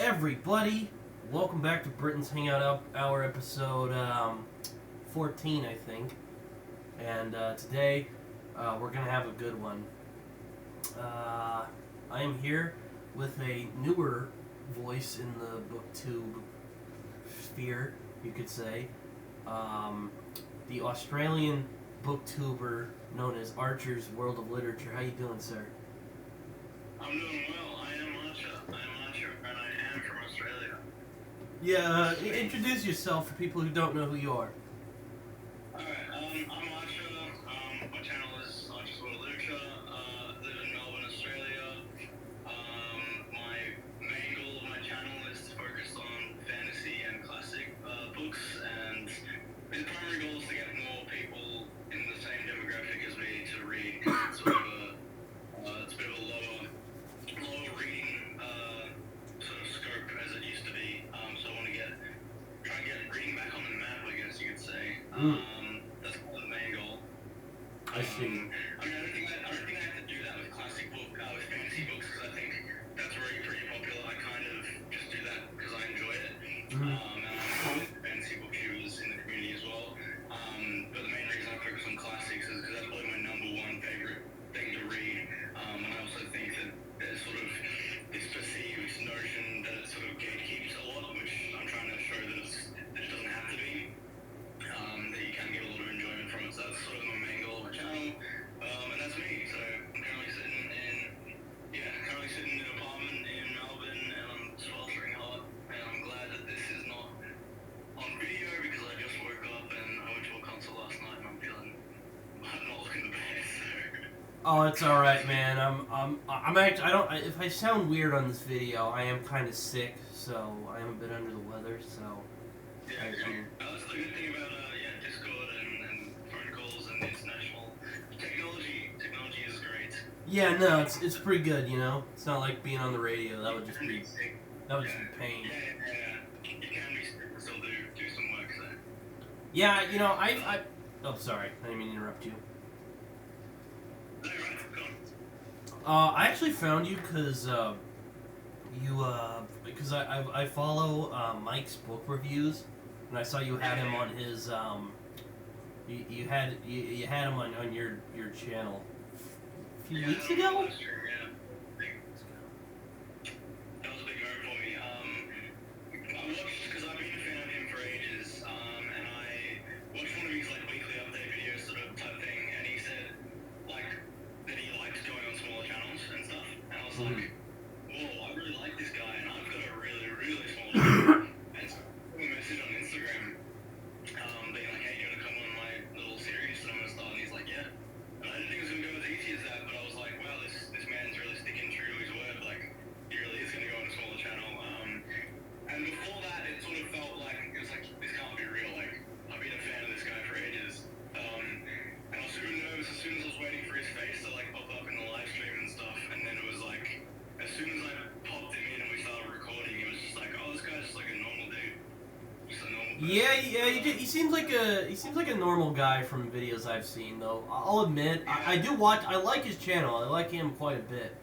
everybody? Welcome back to Britton's Hangout Hour episode 14, I think. And today we're going to have a good one. I am here with a newer voice in the booktube sphere, you could say. The Australian booktuber known as Archer's World of Literature. How you doing, sir? I'm doing well. I am Archer. And I am from Australia. Yeah, introduce yourself for people who don't know who you are. Alright, I'm Archer. My channel is Archer's World of Literature. Live in Melbourne, Australia. My main goal of my channel is to focus on fantasy and classic books, and the primary goal is to get more people in the same demographic as me to read. It's sort of it's a bit of a lower reading sort of scope as it used to be. So I want to try and get reading back on the map, I guess you could say. That's kind of the main goal. I see. I mean, I don't think I have to do that with with fantasy books, because I think that's already pretty popular. I kind of just do that because I enjoy it. And I'm with fantasy book viewers in the community as well. But the main reason I focus on classics is because that's probably my number one favorite thing to read. And I also think that there's sort of this perceived notion that it sort of gatekeeps a lot, which I'm trying to show that it doesn't have to be. That you can get a lot of enjoyment from it. So that's sort of my main goal of my channel. And that's me. So I'm currently sitting in an apartment in Melbourne, and I'm sweltering hot. And I'm glad that this is not on video, because I just woke up and I went to a concert last night, and I'm not looking the best. So. Oh, it's all right, man. I'm actually. I don't. If I sound weird on this video, I am kind of sick, so I am a bit under the weather. So. Yeah, that's the good thing about Discord and phone calls and international technology. Technology is great. Yeah, no, it's pretty good. You know, it's not like being on the radio. That would just be pain. Yeah. You can be sick and still do some work. So. Yeah, you know, I. Oh, sorry. I didn't mean to interrupt you. No, you're right. Go on. I actually found you because I follow Mike's book reviews, and I saw you had him on his you had him on your channel a few weeks ago. That's true, yeah. That was a big moment for me. I watched, because I've been a fan of him for ages, and I watched one of his weekly update videos sort of type thing, and he said that he likes going on smaller channels and stuff, and I was like, whoa, I really like this guy, and I've got a really, really small channel. And so I sent him a message on Instagram, being like, hey, you want to come on my little series that I'm going to start? And he's like, yeah. And I didn't think it was going to go as easy as that, but I was like, wow, this man's really sticking true to his word. He really is going to go on a smaller channel. And before that, it sort of felt like, it was like, this can't be real. I've been a fan of this guy for ages. And I was super nervous as soon as I was waiting for his face to pop up in the live stream and stuff. And then it was like, as soon as I popped him in and we started recording, it was just like, oh, this guy's just like a normal dude. Just a normal person. He seems like a normal guy from videos I've seen, though. I'll admit, I do watch. I like his channel. I like him quite a bit.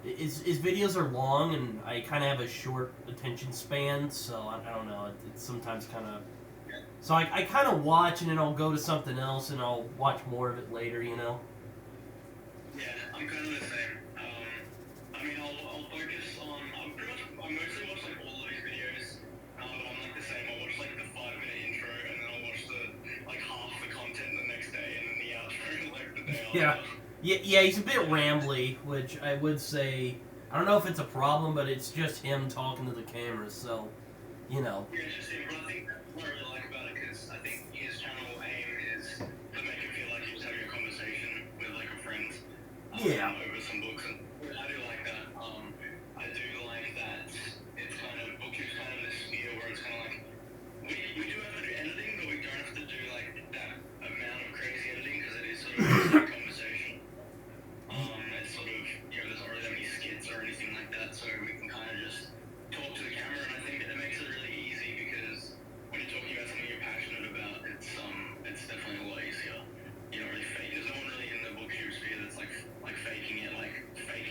His videos are long, and I kind of have a short attention span, so I don't know. It's sometimes kind of. So I kind of watch, and then I'll go to something else, and I'll watch more of it later. You know. Yeah, I'm kind of the same. I mean, I'll focus on. I mostly watch all of his videos, but I'm the same. I'll watch the 5-minute intro, and then I'll watch the half the content the next day, and then the outro the day after. Yeah, he's a bit rambly, which I would say. I don't know if it's a problem, but it's just him talking to the camera, so you know. Yeah, it's just him. But I think that's what I really like about it, because I think his channel aim is to make it feel like he's having a conversation with a friend. Over some books, and I do like that. I do like that it's kind of booktube's kind of this sphere where it's kind of we do have to do editing, but we don't have to do that amount of crazy editing, because it is sort of a conversation. It's sort of there's not really that many skits or anything like that, so we can kind of just talk to the camera, and I think it makes it really easy, because when you're talking about something you're passionate about, it's definitely a lot easier. You don't really fake. There's no one really in the booktube sphere that's faking it, fake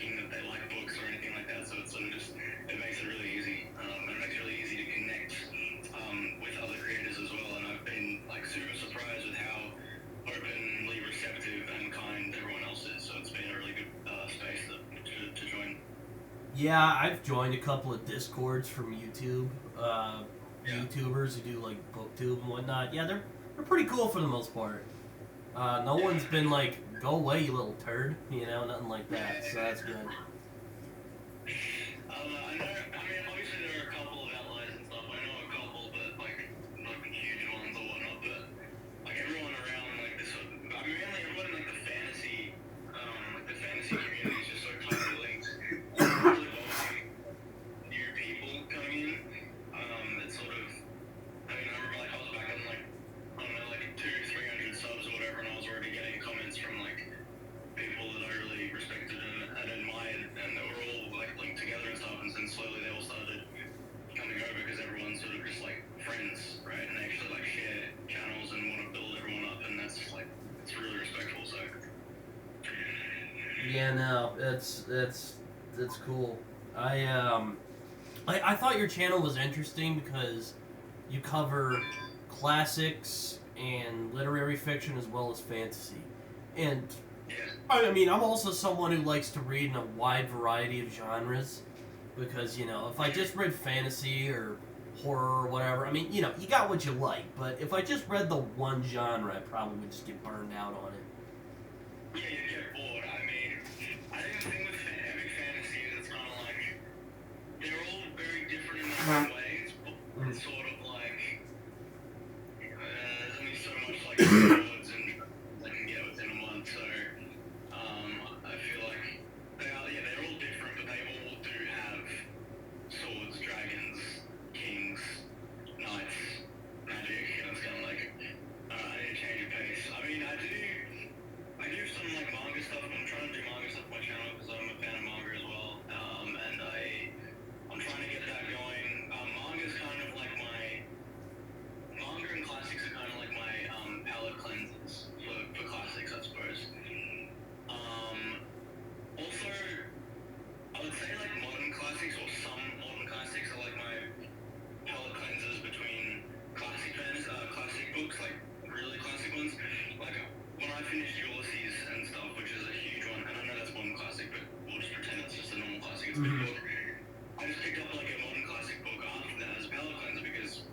Yeah, I've joined a couple of Discords from YouTube, YouTubers who do like BookTube and whatnot. Yeah, they're pretty cool for the most part. No one's been like, "Go away, you little turd," nothing like that. So that's good. I know. I mean, obviously there are a couple of outliers and stuff. I know a couple, but like huge ones or whatnot. But like everyone around like this, I mean, mainly everyone in like the fantasy community is just so tightly linked. Really welcoming new people coming in. It's sort of. I mean, I remember like I was back on like I don't know like 200-300 subs or whatever, and I was already getting comments from like people that I really respected and admired, and they were all like linked together and stuff, and then slowly they all started coming over because everyone's sort of just like friends, right? And they actually like share channels and want to build everyone up, and that's like it's really respectful. So Yeah, no, that's cool. I thought your channel was interesting because you cover classics and literary fiction as well as fantasy, and I mean, I'm also someone who likes to read in a wide variety of genres because, if I just read fantasy or horror or whatever, I mean, you got what you like, but if I just read the one genre, I probably would just get burned out on it. yeah, you get bored. I mean, I think the thing with epic fantasy is it's kind of like they're all very different in their own ways, but it's sort of like there's only so much like swords and they can get within a month, so I feel like they're all different, but they all do have swords, dragons, kings, knights, magic, and it's kind of like I need to change of pace. I mean, I do some like manga stuff. I'm trying to do manga stuff on my channel because I'm a fan of manga as well, and I'm trying to get that going. Manga's kind of like manga and classics are kind of like my palette cleansers for classics, I suppose. Also, I would say like modern classics or some modern classics are like my palette cleansers between classic books, like really classic ones. Like when I finished Ulysses and stuff, which is a huge one, and I know that's modern classic, but we'll just pretend it's just a normal classic. It's a big book. I just picked up like a modern classic book after that as a palette cleanser because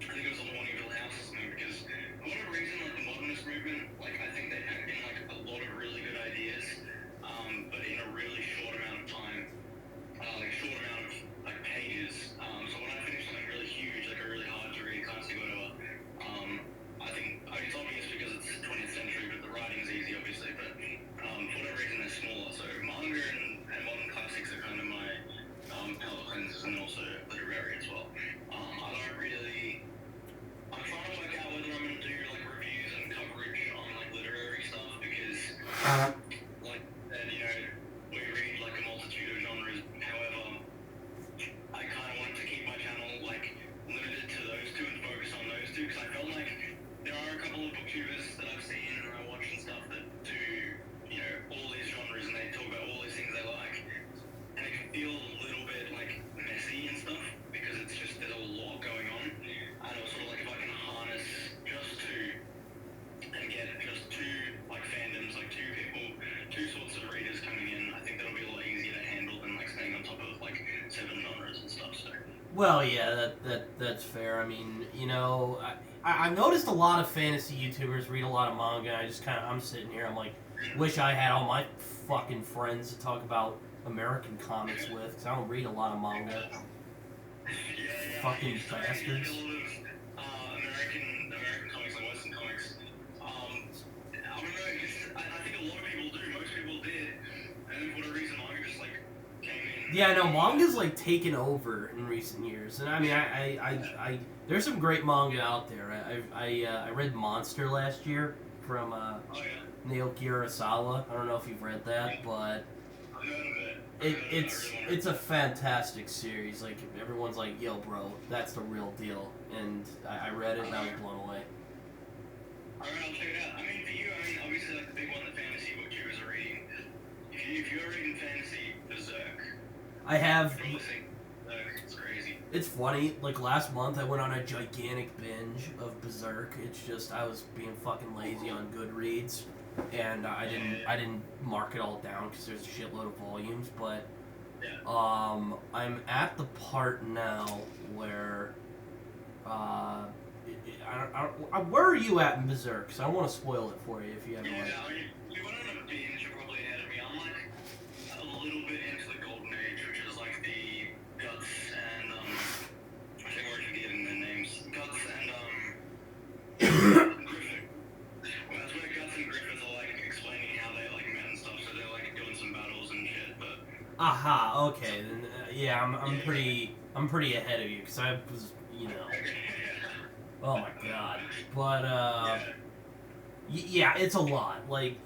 I think it was on the One Evil House or something. Because for whatever reason, like the modernist movement, like I think they packed in like a lot of really good ideas, but in a really short amount of time, like a short amount of like pages. So when I finished something really huge, like a really hard to read classic or whatever, I think it's obvious because it's 20th century, but the writing's easy, obviously. But for whatever reason, they're smaller. So manga and modern classics are kind of my palette cleansers, and also literary as well. I don't really. I'm trying to work out whether I'm going to do like reviews and coverage on like literary stuff because, like, we read like a multitude of genres. However, I kind of wanted to keep my channel like limited to those two and focus on those two because I felt like there are a couple of booktubers that I've seen and I watch and stuff that do all these genres and they talk about all these things they like, and it can feel a little bit like messy and stuff because it's just there's a lot going on. And it was sort of like if I can harness just two and get just two like fandoms, like two people, two sorts of readers coming in, I think that'll be a lot easier to handle than like staying on top of like 7 genres and stuff. So. Well, yeah, that's fair. I mean, I've noticed a lot of fantasy YouTubers read a lot of manga. I'm sitting here, I'm like, wish I had all my fucking friends to talk about American comics with, because I don't read a lot of manga. Yeah, Fucking bastards. American comics, like Western comics. I don't know, I think a lot of people do. Most people did, and then for whatever reason, manga just like came in. Yeah, no, manga's like taken over in recent years, and I mean, I there's some great manga out there. I read Monster last year from Naoki Urasawa. I don't know if you've read that, but it's a fantastic series. Like everyone's like, "Yo, bro, that's the real deal," and I read it and I was blown away. Alright, I'll check it out. I mean, for you, obviously, like the big one, the fantasy booktubers are reading. If you're reading fantasy, Berserk. I have. It's crazy. It's funny. Like last month, I went on a gigantic binge of Berserk. It's just I was being fucking lazy on Goodreads, and I didn't mark it all down because there's a shitload of volumes. But I'm at the part now where, where are you at in Berserk? Because I don't want to spoil it for you if you haven't. Yeah, I mean, you went on a binge. You're probably ahead of me. I'm like a little bit into the Golden Age, which is like the Guts and I think we're forgetting their names. Guts and Griffith. Well, that's where Guts and Griffith are like explaining how they like met and stuff. So they're like doing some battles and shit. But aha, okay, then yeah, I'm pretty ahead of you because I was, you know. Oh my god, but yeah, it's a lot. Like,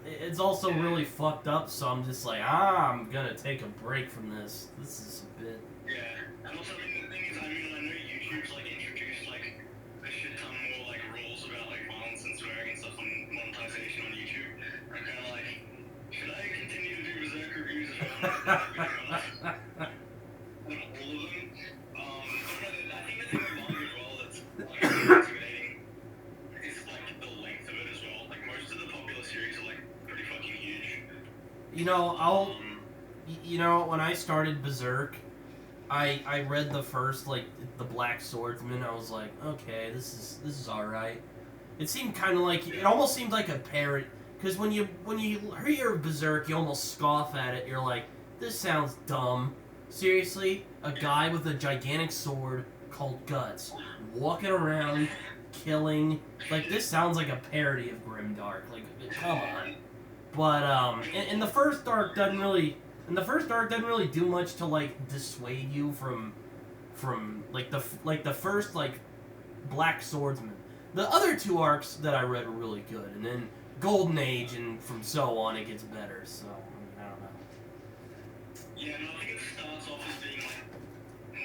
it's also really fucked up. So I'm just like, I'm gonna take a break from this. This is a bit. Yeah, and also I mean the thing is, I know YouTube's like introduced like a shit ton more like rules about like violence and swearing and stuff on monetization on YouTube. I'm kind of like, should I continue to do Berserk reviews if I'm not all of them? But I think the thing with manga as well that's like intimidating is like the length of it as well. Like most of the popular series are like pretty fucking huge. You know, when I started Berserk, I read the first, like, the Black Swordsman. I was like, okay, this is all right. It seemed kind of like, it almost seemed like a parrot, because when you hear Berserk, you almost scoff at it. You're like, this sounds dumb. Seriously, a guy with a gigantic sword called Guts walking around killing, like, this sounds like a parody of Grimdark. Like, come on. But and the first arc doesn't really do much to like dissuade you from like the first like Black Swordsman. The other two arcs that I read were really good, and then Golden Age and from so on it gets better. So I don't know. Yeah, no, I think it starts off as being like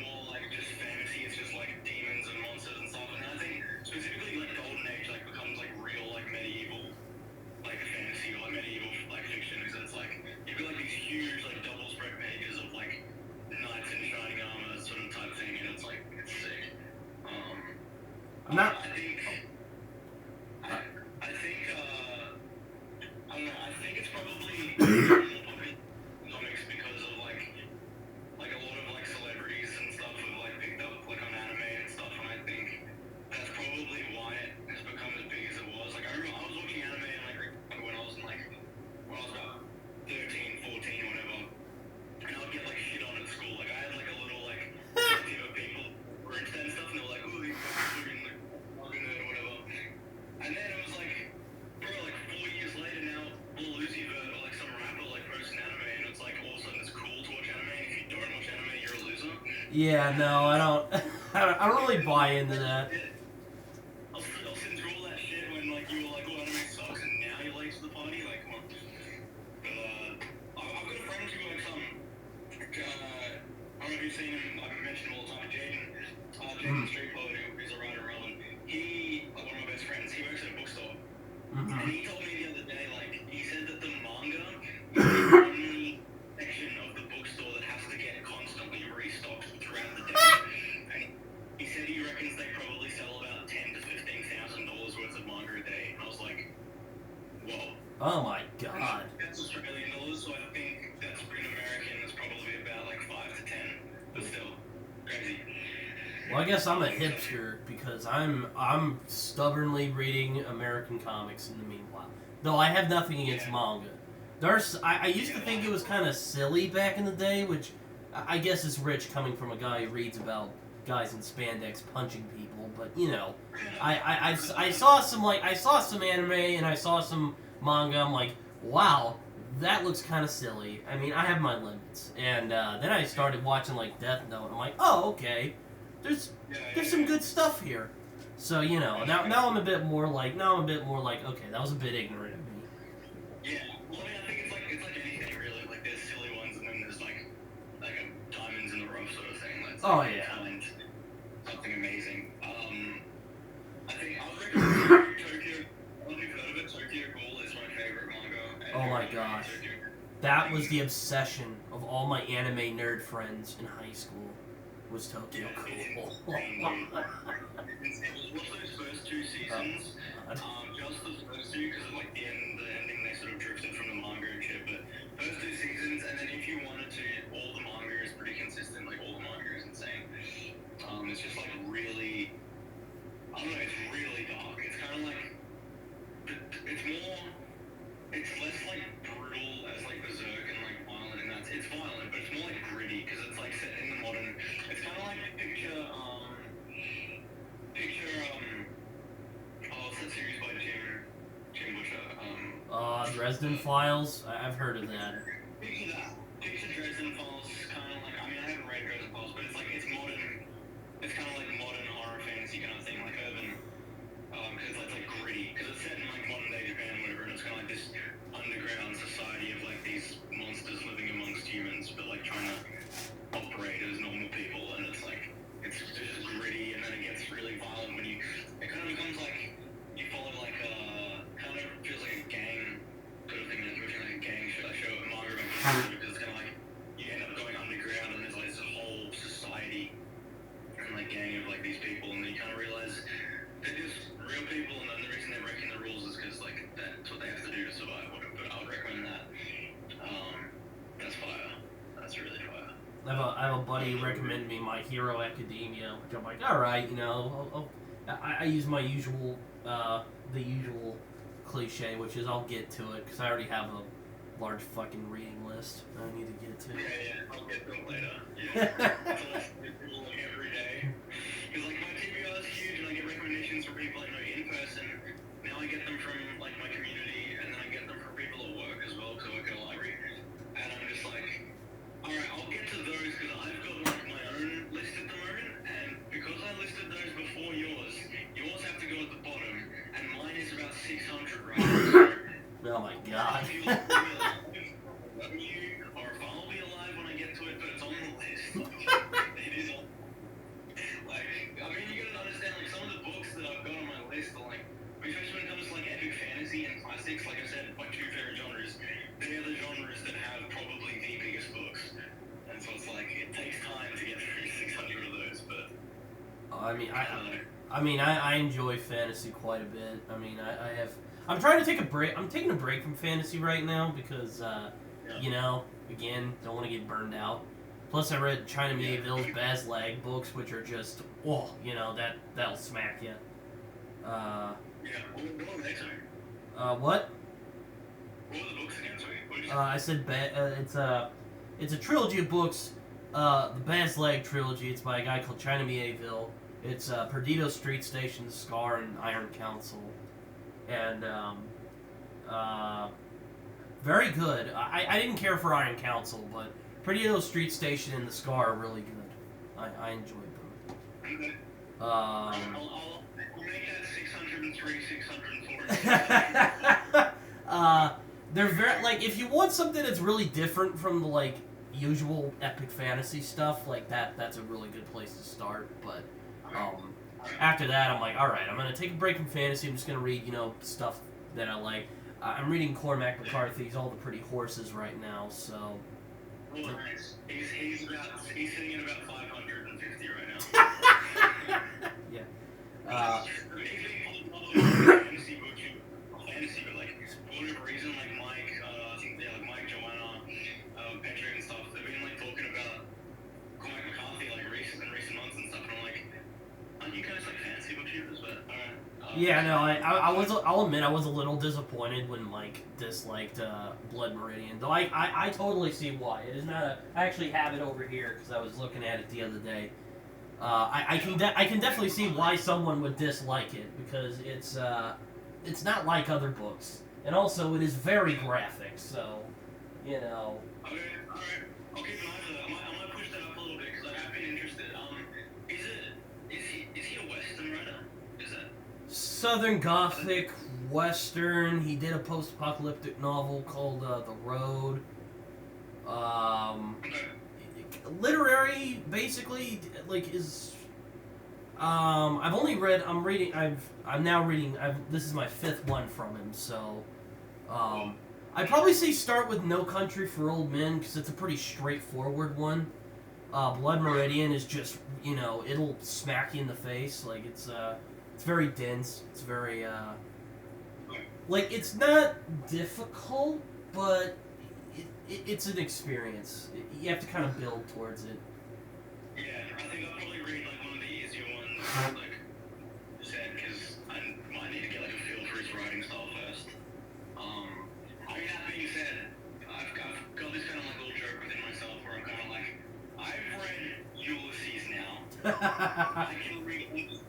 more like just fantasy. It's just like demons and monsters and stuff. And I think specifically like Golden Age like becomes like real like medieval like fantasy or like medieval like fiction. Because it's like you've got like these huge like double spread pages of like knights in shining armor sort of type thing, and it's like it's sick. I'm not. I don't know. I think it's probably comics because of like a lot of like celebrities and stuff have like picked up like on anime and stuff, and I think that's probably why it has become as big as it was. Like I remember I was watching anime and like when I was about 13, 14 or whatever, and I would get like shit on at school. Like I had like a little like team of people who were into that and stuff, and they were like, "Oh, you fucking like manga nerd or whatever." And then it was like, bro, like 4 years later now, Lil Uzi Vert or like some rapper like posting anime, and it's like all of a sudden it's cool to watch anime, and if you don't watch anime, you're a loser. Yeah, no, I don't. I don't really buy into that. I'll sit through all that shit when like you were like, "Oh, anime sucks," and now you're late to the party. Like, come on. But I've got a friend who like I don't know if you've seen him. I mention him all the time. Jaden Street Poet, who's a writer in Melbourne. He, like one of my best friends, he works at a bookstore. And he told me the other day, like, he said that the manga is the only section of the bookstore that has to get constantly restocked throughout the day. And he said he reckons they probably sell about $10,000 to $15,000 worth of manga a day. And I was like, whoa. Oh my god. That's Australian dollars, so I think that's in American, that's probably about like 5 to 10. But still, crazy. Well, I guess I'm a hipster because I'm stubbornly reading American comics in the meanwhile. Though I have nothing against manga. I used to think it was kind of silly back in the day, which I guess is rich coming from a guy who reads about guys in spandex punching people. But you know, I saw some anime and I saw some manga. I'm like, wow, that looks kind of silly. I mean, I have my limits. And then I started watching like Death Note. And I'm like, oh, okay. There's some good stuff here. So, you know, now I'm a bit more like, okay, that was a bit ignorant of me. Yeah, well, I mean, I think it's like anything really. Like, there's silly ones, and then there's like a diamonds in the rough sort of thing. Like, oh yeah. Talent, something amazing. I think I would recommend Tokyo. I don't know if you've heard of it. Tokyo Ghoul is my favorite manga. Oh my gosh, that was the obsession of all my anime nerd friends in high school. Was Tokyo Yeah, it's cool? insane, dude. Watch those first two seasons. God. Just the first two, because like the ending, they sort of drifted from the manga and shit. But first two seasons, and then if you wanted to, all the manga is pretty consistent. Like all the manga is insane. It's just like really, I don't know. It's really dark. It's kind of like, it's less like brutal as like Berserk and like violent, and it's violent, but it's more like gritty because it's like set in the modern. It's kind of like picture what's that series by Jim Butcher? Dresden Files. I've heard of that. Picture that. Picture Dresden Files, kind of like, I mean, I haven't read Dresden Files, but it's like, it's modern, it's kind of like modern horror fantasy kind of thing, like urban, because it's like gritty, because it's set in like modern day Japan, whatever, and it's kind of like this underground society of like these monsters living amongst humans, but like trying to operate as normal people, and it's like, it's just gritty, and then it gets really violent when it kind of becomes like, you follow like kind of feels like a gang sort of thing, like a gang show, a manga about because it's kind of like, you end up going underground, and there's like this whole society, and like gang of like these people, and then you kind of realize they're just real people, and then the reason they're breaking the rules is because like, that's what they have to do to survive, whatever, but I would recommend that. That's fire. That's really fire. I have a buddy recommend me My Hero Academia, which I'm like, all right, you know, I use my usual, the usual cliche, which is I'll get to it because I already have a large fucking reading list I need to get to. Yeah, I'll get to it later. Yeah, it's a list of people like every day. Because like my TBR is huge, and I get recommendations from people I know in person. Now I get them from like my community, and then I get them from people at work as well, because I work at a library. And I'm just like, alright, I'll get to those because I've got like my own list at the moment, and because I listed those before yours have to go at the bottom, and mine is about 600 right now. Oh my god. If you like, or if I'll be alive when I get to it, but it's on the list. It is on. Like, I mean, you gotta understand, like, some of the books that I've got on my list are like, especially when it comes to like epic fantasy and classics, like I said, my two favorite genres, they are the genres that have probably the biggest books. And so it's like, it takes time to get through 600 of those, but... I enjoy fantasy quite a bit. I mean, I'm trying to take a break. I'm taking a break from fantasy right now because, you know, again, don't want to get burned out. Plus, I read China Mieville's Baslag books, which are just, you know, that'll smack you. What were they saying? What? What were the books again, sorry? I said it's a trilogy of books. The Baslag trilogy. It's by a guy called China Mieville. It's Perdido Street Station, Scar, and Iron Council. And, very good. I didn't care for Iron Council, but Perdido Street Station and the Scar are really good. I enjoyed them. Okay. I'll make that 603, 604. They're very, like, if you want something that's really different from the, like, usual epic fantasy stuff, like, that's a really good place to start, but, after that, I'm like, alright, I'm gonna take a break from fantasy, I'm just gonna read, you know, stuff that I like. I'm reading Cormac McCarthy's All the Pretty Horses right now, so... Oh, nice. He's sitting at about 550 right now. Yeah. Fantasy, but like, for whatever reason, like Mike, like Mike, Joanna, Petra and stuff, they've been like talking about Cormac McCarthy like in recent months and stuff, and I'm like, aren't you guys like fantasy book shooters? But yeah, no, I'll admit I was a little disappointed when Mike disliked Blood Meridian, though I totally see why. It is not I actually have it over here because I was looking at it the other day. I can definitely see why someone would dislike it because it's not like other books, and also it is very graphic. So, you know. Okay, all right. I'll keep an eye for that. I might push that up a little bit because I have been interested. Is he a Western writer? Is that Southern Gothic Western? He did a post-apocalyptic novel called The Road. Literary, basically, like, is... I'm now reading, this is my 5th one from him, so... I'd probably say start with No Country for Old Men, because it's a pretty straightforward one. Blood Meridian is just, it'll smack you in the face. Like, it's very dense. It's very, it's not difficult, but it's an experience. You have to kind of build towards it. Yeah, I think I'll probably read, like, one of the easier ones, like, you said, because I might need to get, like, a feel for his writing style first. I mean, that being said, I've got this kind of, like, little joke within myself where I'm kind of like, I've read Ulysses now. I can read Ulysses.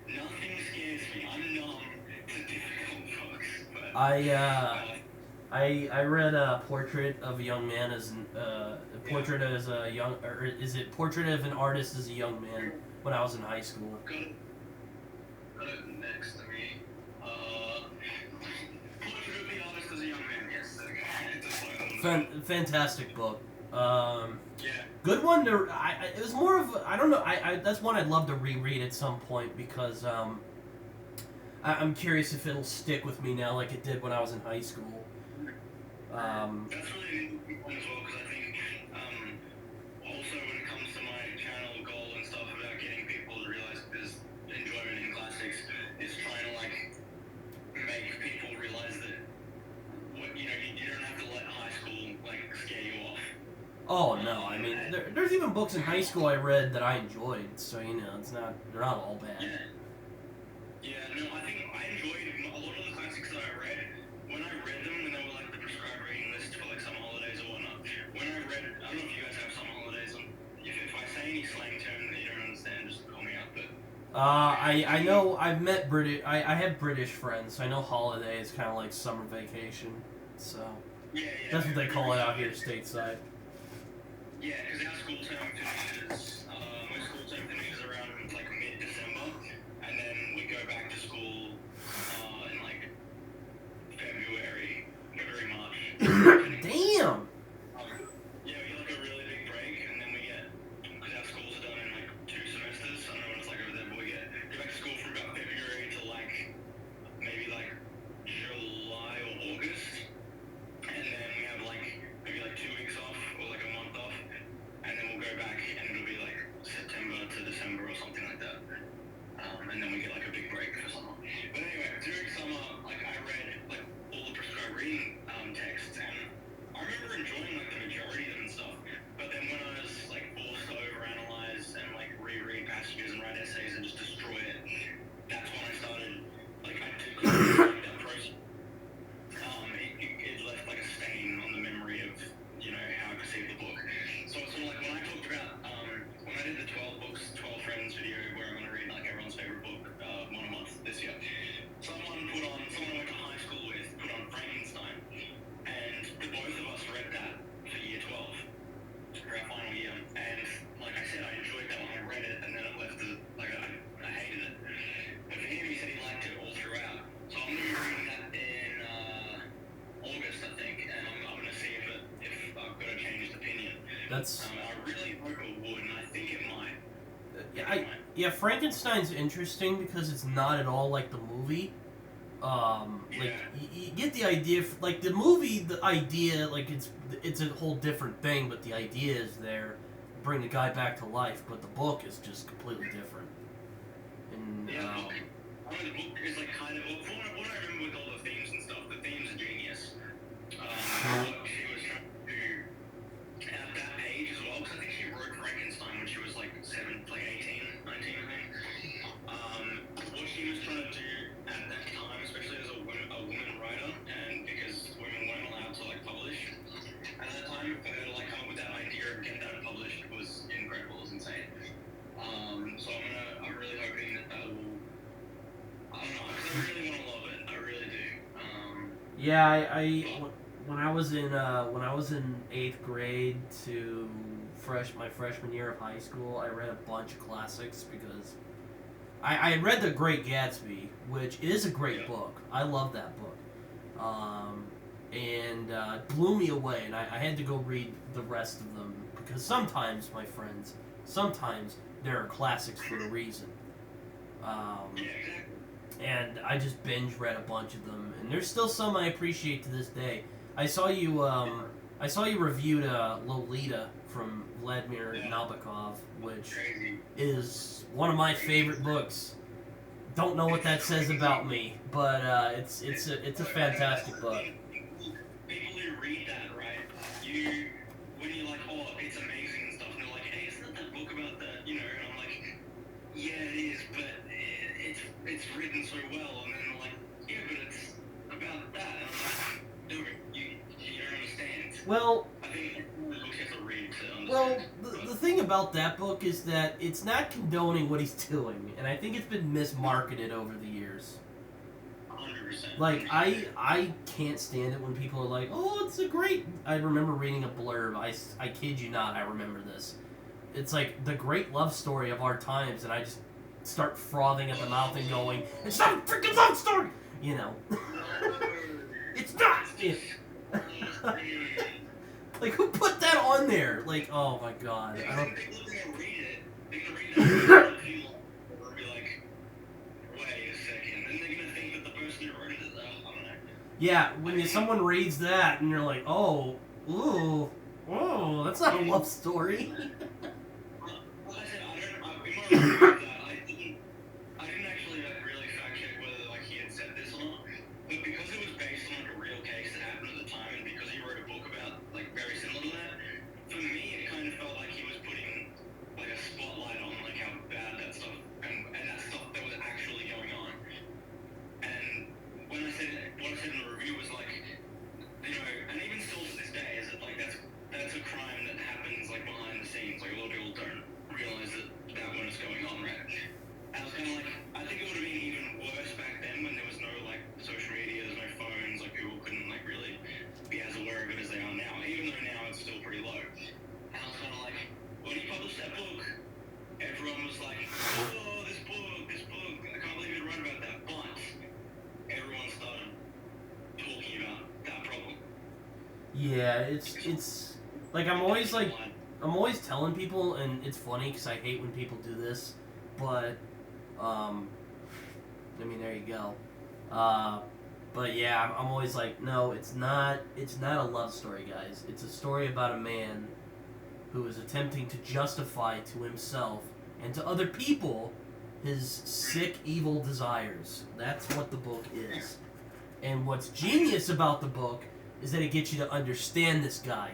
Nothing scares me. I'm numb to difficult books. But, I read Portrait of a Young Man as Portrait as a young, or is it Portrait of an Artist as a Young Man when I was in high school. Got it next to me. Portrait of the Artist as a Young Man. Yes. Fantastic book. Yeah. Good one to. It was more of. I don't know. That's one I'd love to reread at some point because I'm curious if it'll stick with me now like it did when I was in high school. That's really an important one as well because I think also when it comes to my channel goal and stuff about getting people to realize there's enjoyment in classics is trying to like make people realize that you don't have to let high school like scare you off. Oh no, I mean there's even books in high school I read that I enjoyed, so they're not all bad. Yeah, no, I think I enjoyed a lot of the classics that I read. When I read them, when they were like the prescribed reading list for like summer holidays or whatnot. When I read, I don't know if you guys have summer holidays. If I say any slang term that you don't understand, just call me out. But I know I've met I have British friends. So I know holiday is kind of like summer vacation, so yeah, that's what they call it out here stateside. Yeah, because our school term finishes. My school term finishes around like mid-December, and then we go back to school in like February, March. Damn. Yeah, we get like a really big break, and then we get, because our schools are done in like 2 semesters. I don't know what it's like over there, but we go back to school from about February to like maybe like July or August, and then we have like maybe like 2 weeks off or like a month off, and then we'll go back and it'll be like September to December or something like that. And then we get like a big break for summer. But anyway, during summer, like I read like all the prescribed reading texts, and I remember enjoying like the majority of them and stuff. But then when I was like forced to overanalyze and like reread passages and write essays and just destroy it, that's when I started like I did like that process. It left like a stain on the memory of how I perceived the book. So it's sort of like when I talked about when I did the 12 books, 12 friends video where I'm going to read like everyone's favorite book one a month this year. Someone I went to high school with put on Frankenstein, and the both of us read that for year 12 for our final year. And like I said, I enjoyed that when I read it, and then it left I hated it. But for him, he said he liked it all throughout. So I'm going to be reading that in August, I think, and I'm going to see if I've got a changed opinion. That's. I really hope it would, and I think it might. Yeah, Frankenstein's interesting because it's not at all like the movie. You get the idea, like the movie, the idea, like it's a whole different thing, but the idea is there, bring the guy back to life. But the book is just completely different. And the book is like kind of what I remember with all the themes and stuff. The themes are genius. What she was trying to do at that age as well, because I think she wrote Frankenstein when she was like 18, 19, I think. What she was trying to do at that time, especially as a woman writer, and because women weren't allowed to like publish at that time, for her to like come up with that idea of getting that published was incredible, it was insane. So I'm really hoping that will. I don't know, because I really want to love it. I really do. yeah, when I was in 8th grade to my freshman year of high school, I read a bunch of classics because I read The Great Gatsby, which is a great book. I love that book. And it blew me away, and I had to go read the rest of them because sometimes, my friends, there are classics for a reason. And I just binge read a bunch of them, and there's still some I appreciate to this day. I saw you reviewed Lolita from Vladimir Nabokov, which Crazy. is one of my favorite books. Don't know what that says about me, but it's a fantastic book. People who read that, right? When you're like, oh, it's amazing and stuff, and they're like, hey, isn't that book about that? You know, and I'm like, yeah, it is, but it's written so well, and then they're like, yeah, but it's about that, and I'm like, dude, you don't understand. Well, I think the book has to read to understand. well, the thing about that book is that it's not condoning what he's doing, and I think it's been mismarketed over the years. 100%. Like, I can't stand it when people are like, oh, it's a great... I remember reading a blurb. I kid you not, I remember this. It's like the great love story of our times, and I just start frothing at the mouth and going, it's not a freaking love story! You know. It's not! Like, who put that on there? Like, oh my god. I don't... They're gonna read it. They're gonna read it. Or be like, wait a second. And they're gonna think that the person who wrote it is, I don't know. Yeah, when someone reads that and you're like, oh, ooh, whoa, that's not a love story. Like I said, in my review of that, I didn't actually really fact check whether like he had said this or not. But because it was based on like a real case that happened at the time, and because he wrote a book about like very similar to that, for me it kind of felt like he was putting like a spotlight on like how bad that stuff and that stuff that was actually going on. And when I said what I said in the review was like, you know, and even still to this day, is that like that's a crime that happens like behind the scenes. Like a lot of people don't realize that when it's going on, right? And I was kind of like, I think it would have been even worse back then when there was no like social media, there's no phones, like people couldn't like really be as aware of it as they are now. Even though now it's still pretty low. And I was kind of like, when he published that book, everyone was like, oh, this book, I can't believe you wrote about that. But everyone started talking about that problem. Yeah, it's like I'm always telling people, and it's funny because I hate when people do this, but I mean, there you go. But yeah, I'm always like, no, it's not a love story, guys. It's a story about a man who is attempting to justify to himself and to other people his sick, evil desires. That's what the book is. And what's genius about the book is that it gets you to understand this guy.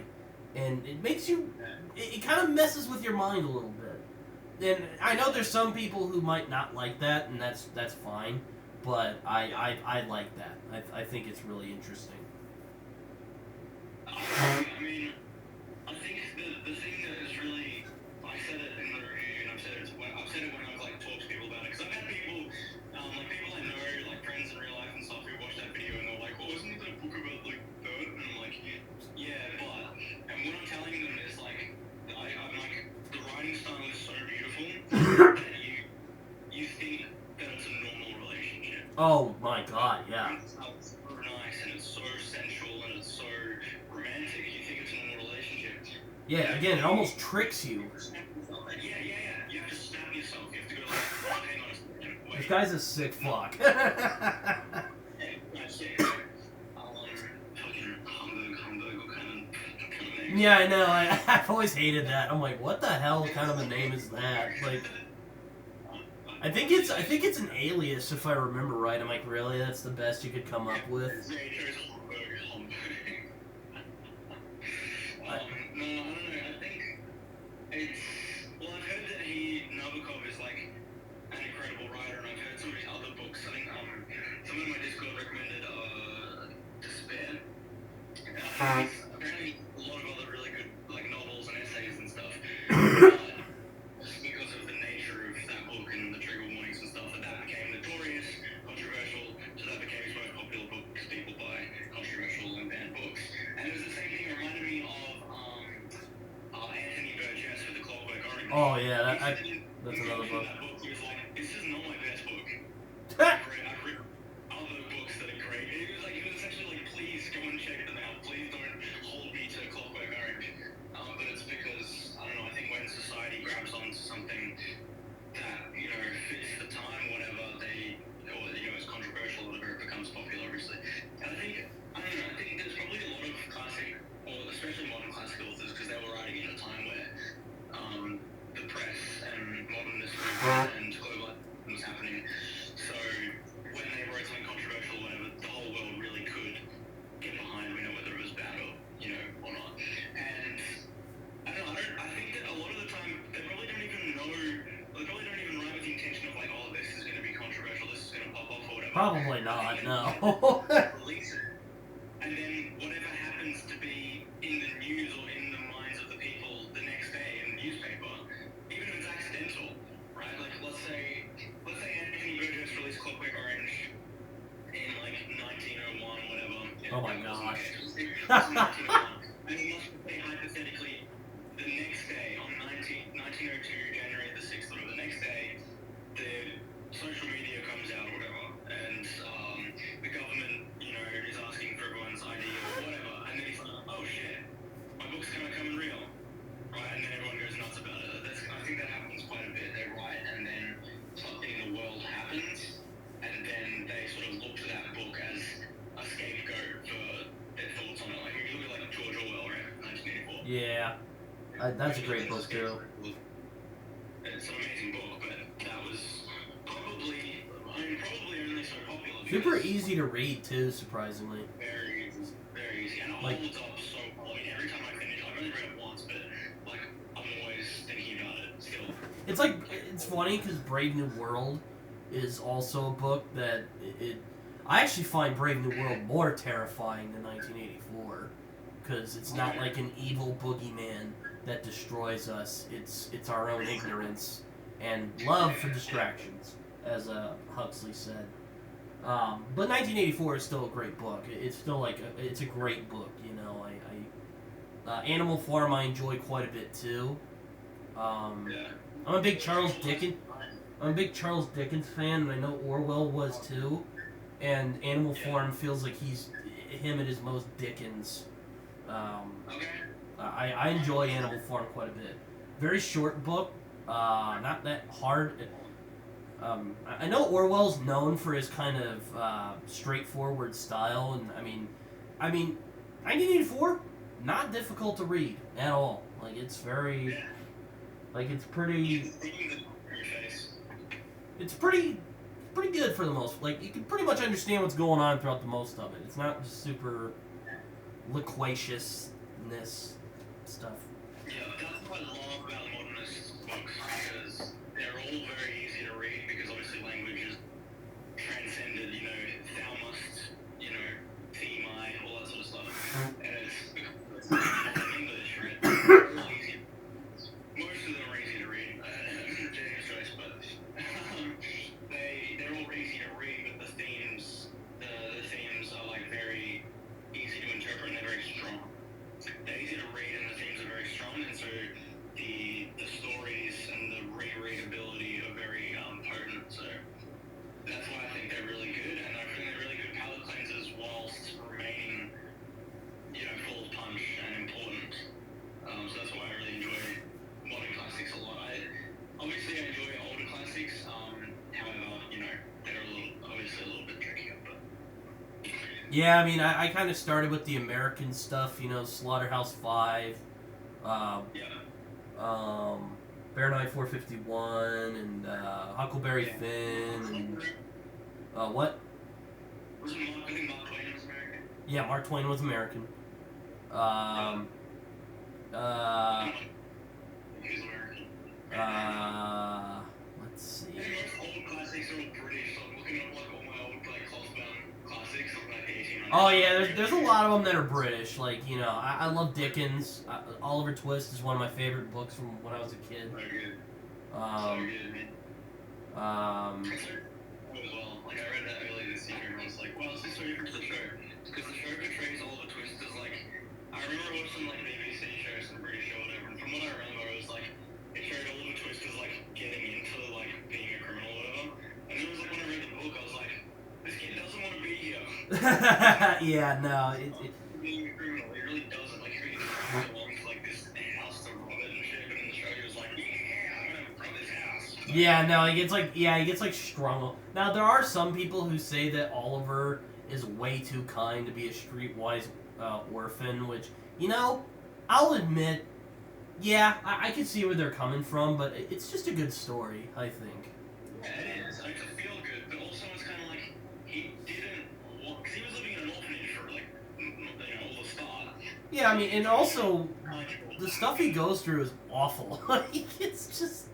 And it makes you... It kind of messes with your mind a little bit. And I know there's some people who might not like that, and that's fine. But I like that. I think it's really interesting. I mean, I think the thing that is really... I said it in the review, and I've said it when I've like talked to people about it. Because I've had people, like people I know, like friends in real life and stuff, who watch that video and they're like, oh, isn't it that book about like that? And I'm like, yeah, but... And what I'm telling them is like, I'm like, the writing style is so beautiful that you think that it's a normal relationship. Oh my god, yeah. It's so nice and it's so sensual and it's so romantic. You think it's a normal relationship. Yeah, again, it almost tricks you. Yeah. You have to snap yourself. You have to go like, oh, hang on a second. Wait. This guy's a sick fuck. Yeah, I know. I've always hated that. I'm like, what the hell kind of a name is that? Like, I think it's an alias if I remember right. I'm like, really? That's the best you could come up with? No, I don't know. I think it's... Well, I've heard that Nabokov is like an incredible writer, and I've heard some of his other books. I think someone in my Discord recommended Despair. Apparently a lot of other really good like novels and essays and stuff. Just because of the nature of that book and the trigger warnings and stuff, that became notorious, controversial, so that became his most popular book because people buy controversial and banned books. And it was the same thing. It reminded me of Anthony Burgess with The Clockwork Orange. Oh yeah, that's another book. That book was like, this is not my best book. I've read other books that are great. It was essentially like, please go and check them out. Please don't hold me to Clockwork Orange. But it's because, I don't know, I think when society grabs onto something that, you know, fits the time, whatever, it's controversial, whatever, it becomes popular, obviously. And I think there's probably a lot of classic, or especially modern classic authors, because they were writing in a time where Probably not, no. Release it, and then whatever happens to be in the news or in the minds of the people the next day in the newspaper, even if it's accidental, right? Like let's say Anthony Burgess released Clockwork Orange in like 1901, whatever. Oh my gosh. It was 1901, and he must say hypothetically the next day on 1902, January the 6th, or the next day, the social media comes out or whatever, and the government, is asking for everyone's ID or whatever, and then he's like, oh shit, my book's gonna come real, right? And then everyone goes nuts about it. I think that happens quite a bit. They write, and then something in the world happens, and then they sort of look to that book as a scapegoat for their thoughts on it. Like, if you look at George Orwell, right, 1984. Yeah. That's a great book, too. It's an amazing book, but that was probably only so popular. Super easy to read, too, surprisingly. Very easy. And it holds up so well. I mean, every time I finish, I've only read it once, but, I'm always thinking about it still. It's funny, because Brave New World is also a book that I actually find Brave New World more terrifying than 1984, because it's not like an evil boogeyman that destroys us. It's our own ignorance and love for distractions, as Huxley said. But 1984 is still a great book. It's still it's a great book. Animal Farm I enjoy quite a bit too. I'm a big Charles Dickens. I'm a big Charles Dickens fan, and I know Orwell was too. And Animal Farm feels like he's him at his most Dickens. I enjoy Animal Farm quite a bit. Very short book, not that hard. I know Orwell's known for his kind of straightforward style, and I mean, 1984, not difficult to read at all. It's very, it's pretty. It's pretty good for the most. You can pretty much understand what's going on throughout the most of it. It's not just super loquaciousness stuff. Yeah, that's what I love about modernist books, because they're all very easy to read, because obviously language is transcended, thou must, thee, my, all that sort of stuff. And it's modern English, right? They're all easy. Most of them are easy to read, James Joyce, but they're all easy to read, but the themes are very easy to interpret, and they're very strong. They're easy to read, and the themes are very strong, and so the stories and the rereadability are very potent. So that's why I think they're really good, and I think they're really good palate cleansers whilst remaining, full of punch and important. So that's why I really enjoy modern classics a lot. Obviously I enjoy older classics. However, they're obviously a little bit trickier, but. Yeah, I kind of started with the American stuff, Slaughterhouse-Five, Fahrenheit 451, and Huckleberry Finn, and what? I think Mark Twain was American. Yeah, Mark Twain was American. He was American. Let's see. And most old classics are all British. I'm looking up all my old Closebound classics of the 1800s. Oh yeah, there's a lot of them that are British. I love Dickens. Oliver Twist is one of my favorite books from when I was a kid. So good. So good, man. As well. I read that earlier this year, and I was like, wow, this is so different to the show. Because the show portrays Oliver Twist as I remember watching BBC shows and British show or whatever, and from what I remember, it was it showed Oliver Twist as getting into being a criminal or whatever. And then it was when I read the book, I was like, this kid doesn't want to be here. Yeah, no, Being a criminal, he really doesn't. He really doesn't belong to this house to rob it and shit. But in the show, he was like, yeah, I'm gonna rob this house. Yeah, no, he gets strung. Now there are some people who say that Oliver is way too kind to be a streetwise orphan, which I'll admit, yeah, I can see where they're coming from, but it's just a good story, I think. Yeah, it is. It's a feel good, but also it's kind of he didn't want, because he was living in an orphanage for all the start. Yeah, and also the stuff he goes through is awful. It's just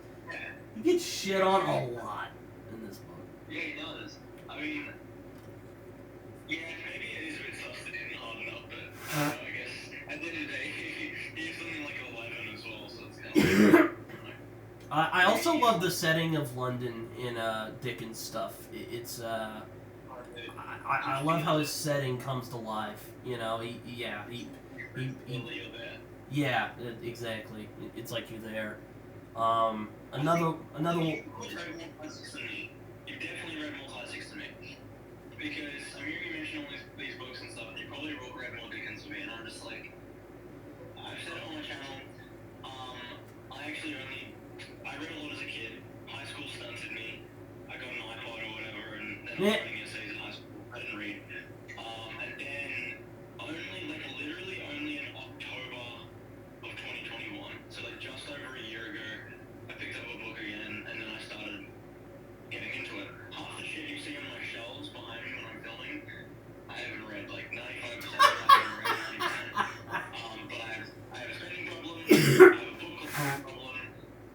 he gets shit on a lot in this book. Yeah, he does. Yeah, maybe it is a bit sus that didn't harden up, but I guess at the end of the day, he's something like 11 as well, so it's kind of like, I also love the setting of London in Dickens stuff. I love how his setting comes to life. You know, yeah, exactly. It's like you're there. Another. You've definitely read more classics than me. Because, I mean, you mentioned all these books and stuff, and you probably read more Dickens than me, and I'm just like, I've said it on my channel, I read a lot as a kid. High school stunted me. I got an iPod or whatever, and then I was writing essays in high school. I didn't read. And then literally only in October of 2021, so like just over a year ago, I picked up a book again, and then I started getting into it. Half the shit you see on my shelves behind me when I'm filming, I haven't read. Like 95% of it I haven't read. 90%. But I have a spending problem. I have a book collecting problem.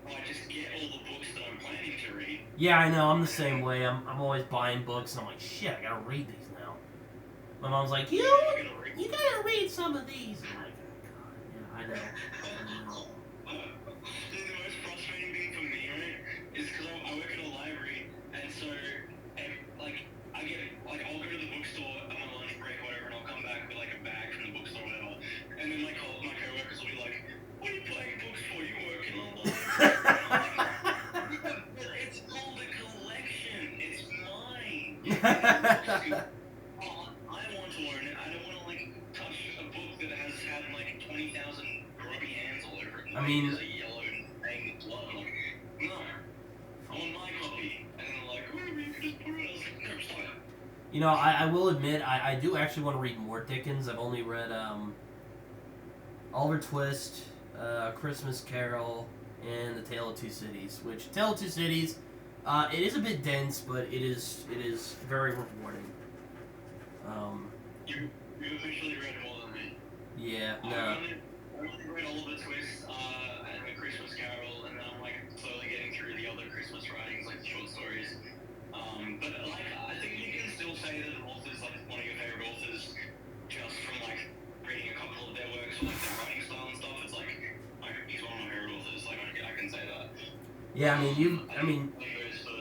I just get all the books that I'm planning to read. Yeah, I know. I'm the same way. I'm always buying books, and I'm like, shit, I gotta read these now. My mom's like, you gotta read some of these. I'm like, oh, God, yeah, I know. The most frustrating thing for me, right, is because I work at a library, and so, I'll go to the bookstore on my lunch break or whatever, and I'll come back with, like, a bag from the bookstore or whatever, and then my co-workers will be like, what are you buying books for? You work in a library. It's called a collection. It's mine. I want to learn it. I don't want to, like, touch a book that has had, like, 20,000 grubby hands all over it. I mean, it's a yellow and stained blood. Like, no. I want my copy. And then they're like, oh, you can just put it. I was like, no, stop it. you know, I will admit, I do actually want to read more Dickens. I've only read Oliver Twist, Christmas Carol, and The Tale of Two Cities. Which Tale of Two Cities, it is a bit dense, but it is very rewarding. You've officially read more than me. Yeah, no. I only read Oliver Twist and The Christmas Carol, and then I'm like slowly getting through the other Christmas writings, like the short stories. But like, I think you can still say that an author's like one of your favorite authors just from like reading a couple of their works or like their writing style and stuff. It's like he's one of my favorite authors. Like I can say that. Yeah, I mean, Goes for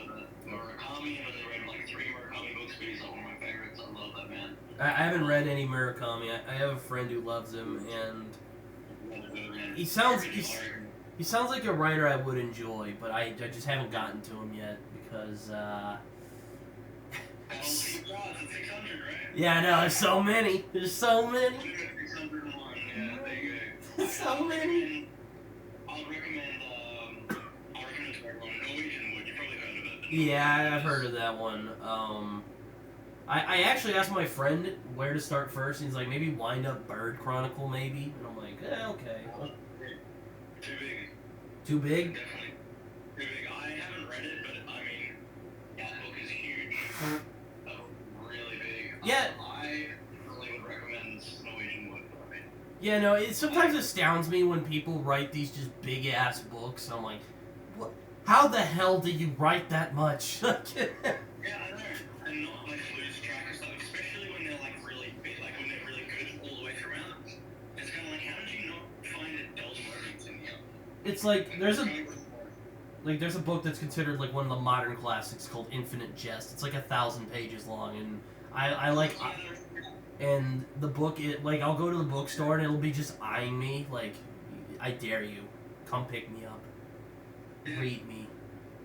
Murakami. I've only read like 3 Murakami books, but he's like one of my favorites. I love that man. I haven't read any Murakami. I have a friend who loves him, and he sounds like a writer I would enjoy, but I just haven't gotten to him yet because. It's 600, right? Yeah, I know. There's so many. There's so many. 601. Yeah, there you go. So many. I'll recommend to everyone Norwegian Wood. You've probably heard of it. Yeah, I've heard of that one. I actually asked my friend where to start first, and he's like, maybe Wind Up Bird Chronicle, maybe. And I'm like, okay. Too big. Too big? Definitely. Too big. I haven't read it, but I mean, that book is huge. Really big. Yeah. I really would recommend Norwegian Wood. I mean, Yeah, no, it sometimes astounds me when people write these just big-ass books. I'm like, what? How the hell do you write that much? yeah, I know. And not like lose track of stuff, especially when they're like really big, like when they're really good all the way throughout. It's kind of like, how did you not find it dull moments in here? It's like, there's a book that's considered like one of the modern classics called Infinite Jest. It's like 1,000 pages long, and and the book, I'll go to the bookstore and it'll be just eyeing me, like, I dare you, come pick me up, read me.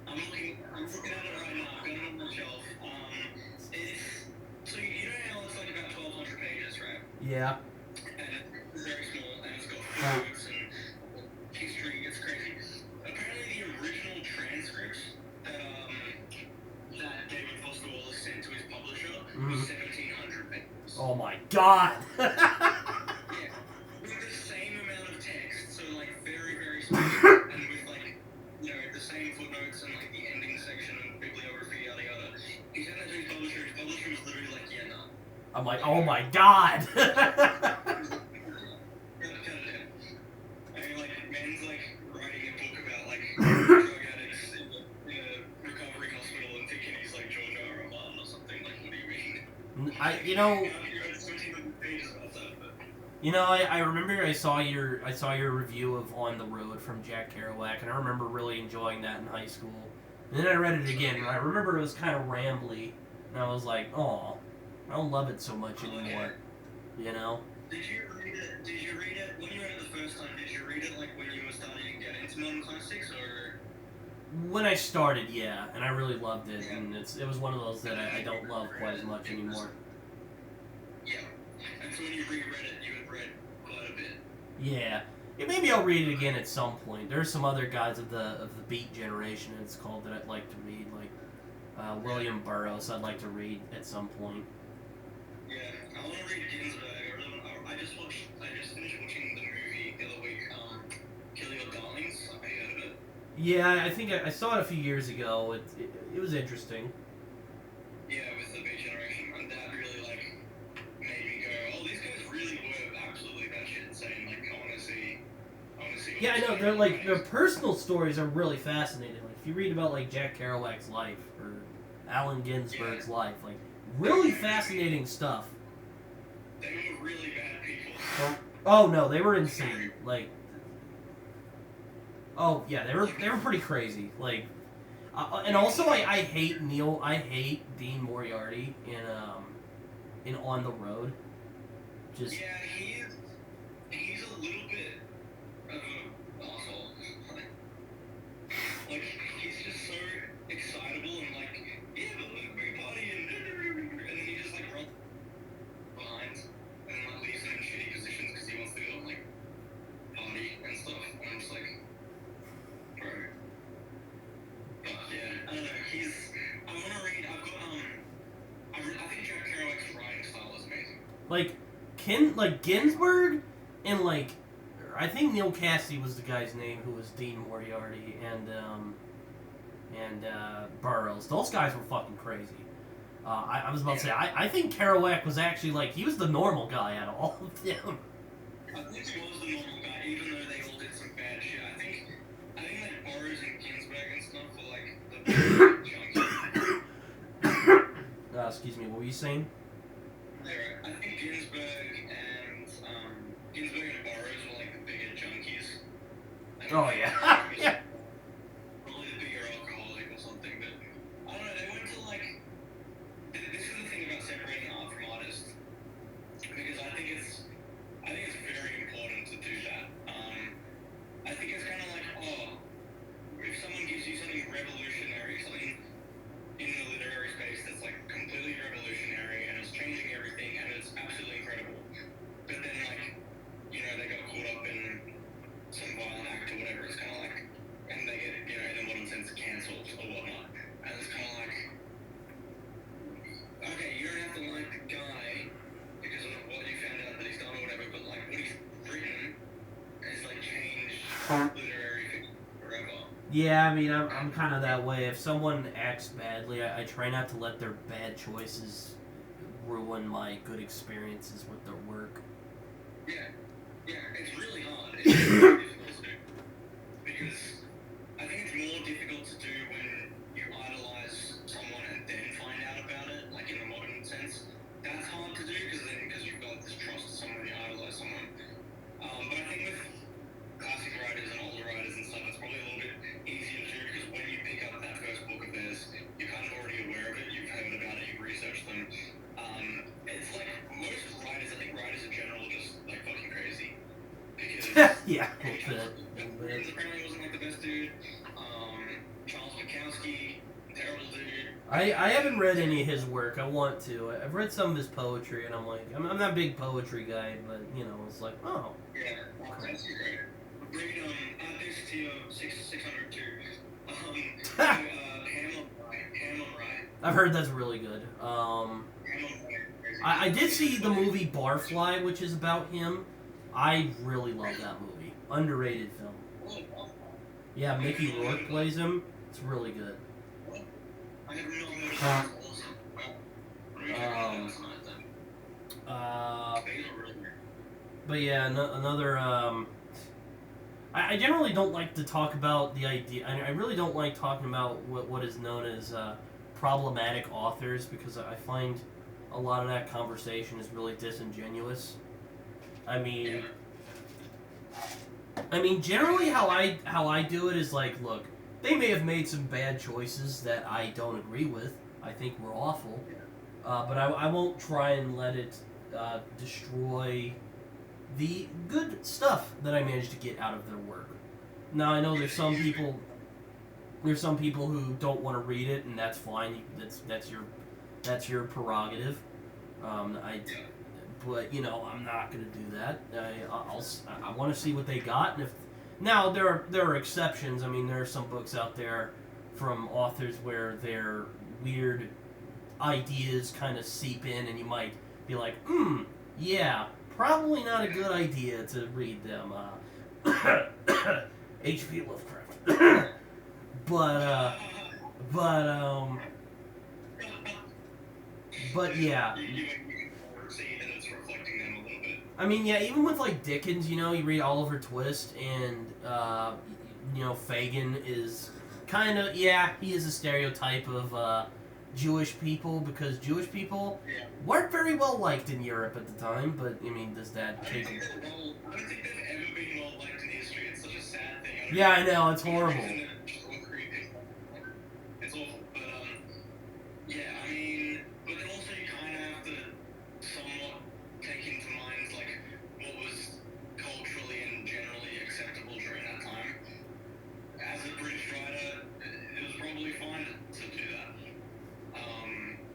I'm looking at it right now. I've got it on the shelf. So you know how it's like about 1,200 pages, right? Yeah. And it's very small, and it's got footnotes and history. It's crazy. Apparently, the original transcript that David Foster Wallace sent to his publisher was 1,700 pages. Oh my God! Yeah, with the same amount of text, so like very, very small, and with like, the same footnotes and like the ending section and bibliography, yada yada. He sent that to his publisher. His publisher was literally like, yeah, no. I'm like, oh my God! I mean, like, man's like writing a book about like drug addicts in a recovery hospital and thinking he's like George R. R. Martin or something. Like, what do you mean? you know, You read 1700 pages about that, but... I remember I saw your review of On the Road from Jack Kerouac, and I remember really enjoying that in high school. And then I read it again, and I remember it was kind of rambly, and I was like, oh, I don't love it so much anymore. You know? Did you read it when you read it the first time? Did you read it like when you were starting to get into modern classics, or? When I started, yeah, and I really loved it, and it was one of those that I don't love quite as much anymore. Yeah, and so when you reread it, you had read quite a bit. Yeah. Maybe I'll read it again at some point. There's some other guys of the Beat generation, it's called, that I'd like to read, like William Burroughs. I'd like to read at some point. Yeah, I want to read Ginsberg. I just finished watching the movie the other week, Kill Your Darlings. Have you heard of it? Yeah, I think I saw it a few years ago. It was interesting. Yeah, with the Beat generation, and that really like made me go, oh, these guys really were absolutely batshit insane. Like, I want to see. Yeah, I know. They're like their personal stories are really fascinating. Like if you read about like Jack Kerouac's life or Allen Ginsberg's life, like really fascinating stuff. They were really bad people. Oh no, they were insane. Like, oh yeah, they were pretty crazy. Like, and also I hate Dean Moriarty in On the Road. Just yeah, he's a little bit of an asshole. Like he's just so excitable and like, yeah, but look, big party and then he just like runs behind and like leaves them in shitty positions because he wants to go and like party and stuff. And I'm just like, bro. But yeah, I don't know. I want to read. I've got I think Jack Kerouac's writing style is amazing. Like Ginsberg and like I think Neil Cassidy was the guy's name who was Dean Moriarty and Burroughs. Those guys were fucking crazy. I was about to say I think Kerouac was actually like he was the normal guy out of all of them. I think he was the normal guy, even though they all did some bad shit. I think like Burroughs and Ginsberg and stuff were like the junkies. Excuse me, what were you saying? I think Ginsberg and Burroughs were like the bigger junkies. Oh yeah. Yeah. Probably the bigger alcoholic or something, but I don't know, they went to like this is the thing about separating art from artists. Because I think it's very important to do that. I think it's kinda like, if someone gives you something revolutionary, something in the literary space that's like completely revolutionary and it's changing everything and it's absolutely incredible. But then like, they got caught up in some violent act or whatever, it's kinda like, and they get, in a modern sense, cancelled or whatnot. And it's kinda like, okay, you don't have to like the guy because of what you found out that he's done or whatever, but like what he's written has like changed literary fiction forever. Yeah, I mean, I'm kind of that way. If someone acts badly, I try not to let their bad choices ruin my good experiences with their work. Yeah, it's really hard. It's really difficult to do. Because I think it's more difficult to do when you idolize someone and then find out about it, like in the modern sense. That's hard to do because you've got this trust to someone, you idolize someone. But I think with classic writers and older writers and stuff, it's probably a little bit easier to do because when you pick up that first book of theirs, you're kind of already aware of it, you've heard about it, you've researched them. It's like most writers, I think writers in general are just like fucking crazy. Because yeah, Dickens apparently wasn't like the best dude. Charles Bukowski, terrible dude. I haven't read any of his work. I want to. I've read some of his poetry, and I'm like, I'm not a big poetry guy, but it's like, oh. Yeah, that's great. Read add this to your 602. Ham on Rye. I've heard that's really good. I did see the movie Barfly, which is about him. I really love that movie. Underrated film. Yeah, Mickey Rourke plays him. It's really good. I have no idea. But yeah, another. I generally don't like to talk about the idea. I really don't like talking about what is known as problematic authors because I find a lot of that conversation is really disingenuous. I mean, generally how I do it is like, look, they may have made some bad choices that I don't agree with. I think were awful, but I won't try and let it destroy the good stuff that I managed to get out of their work. Now I know there's some people who don't want to read it, and that's fine. That's your prerogative. But I'm not gonna do that. I want to see what they got, and if now there are exceptions. I mean, there are some books out there from authors where their weird ideas kind of seep in, and you might be like, yeah, probably not a good idea to read them. H.P. Lovecraft. But yeah. I mean, yeah, even with like Dickens, you read Oliver Twist, and Fagin is kind of, he is a stereotype of Jewish people, because Jewish people weren't very well liked in Europe at the time. But I mean, does that take? I don't think they've ever been well liked in history. It's such a sad thing. Yeah, I know, it's horrible. It's awful, but yeah, I mean, but then also you kind of have to somewhat take into mind like what was culturally and generally acceptable during that time. As a British writer, it was probably fine to do that.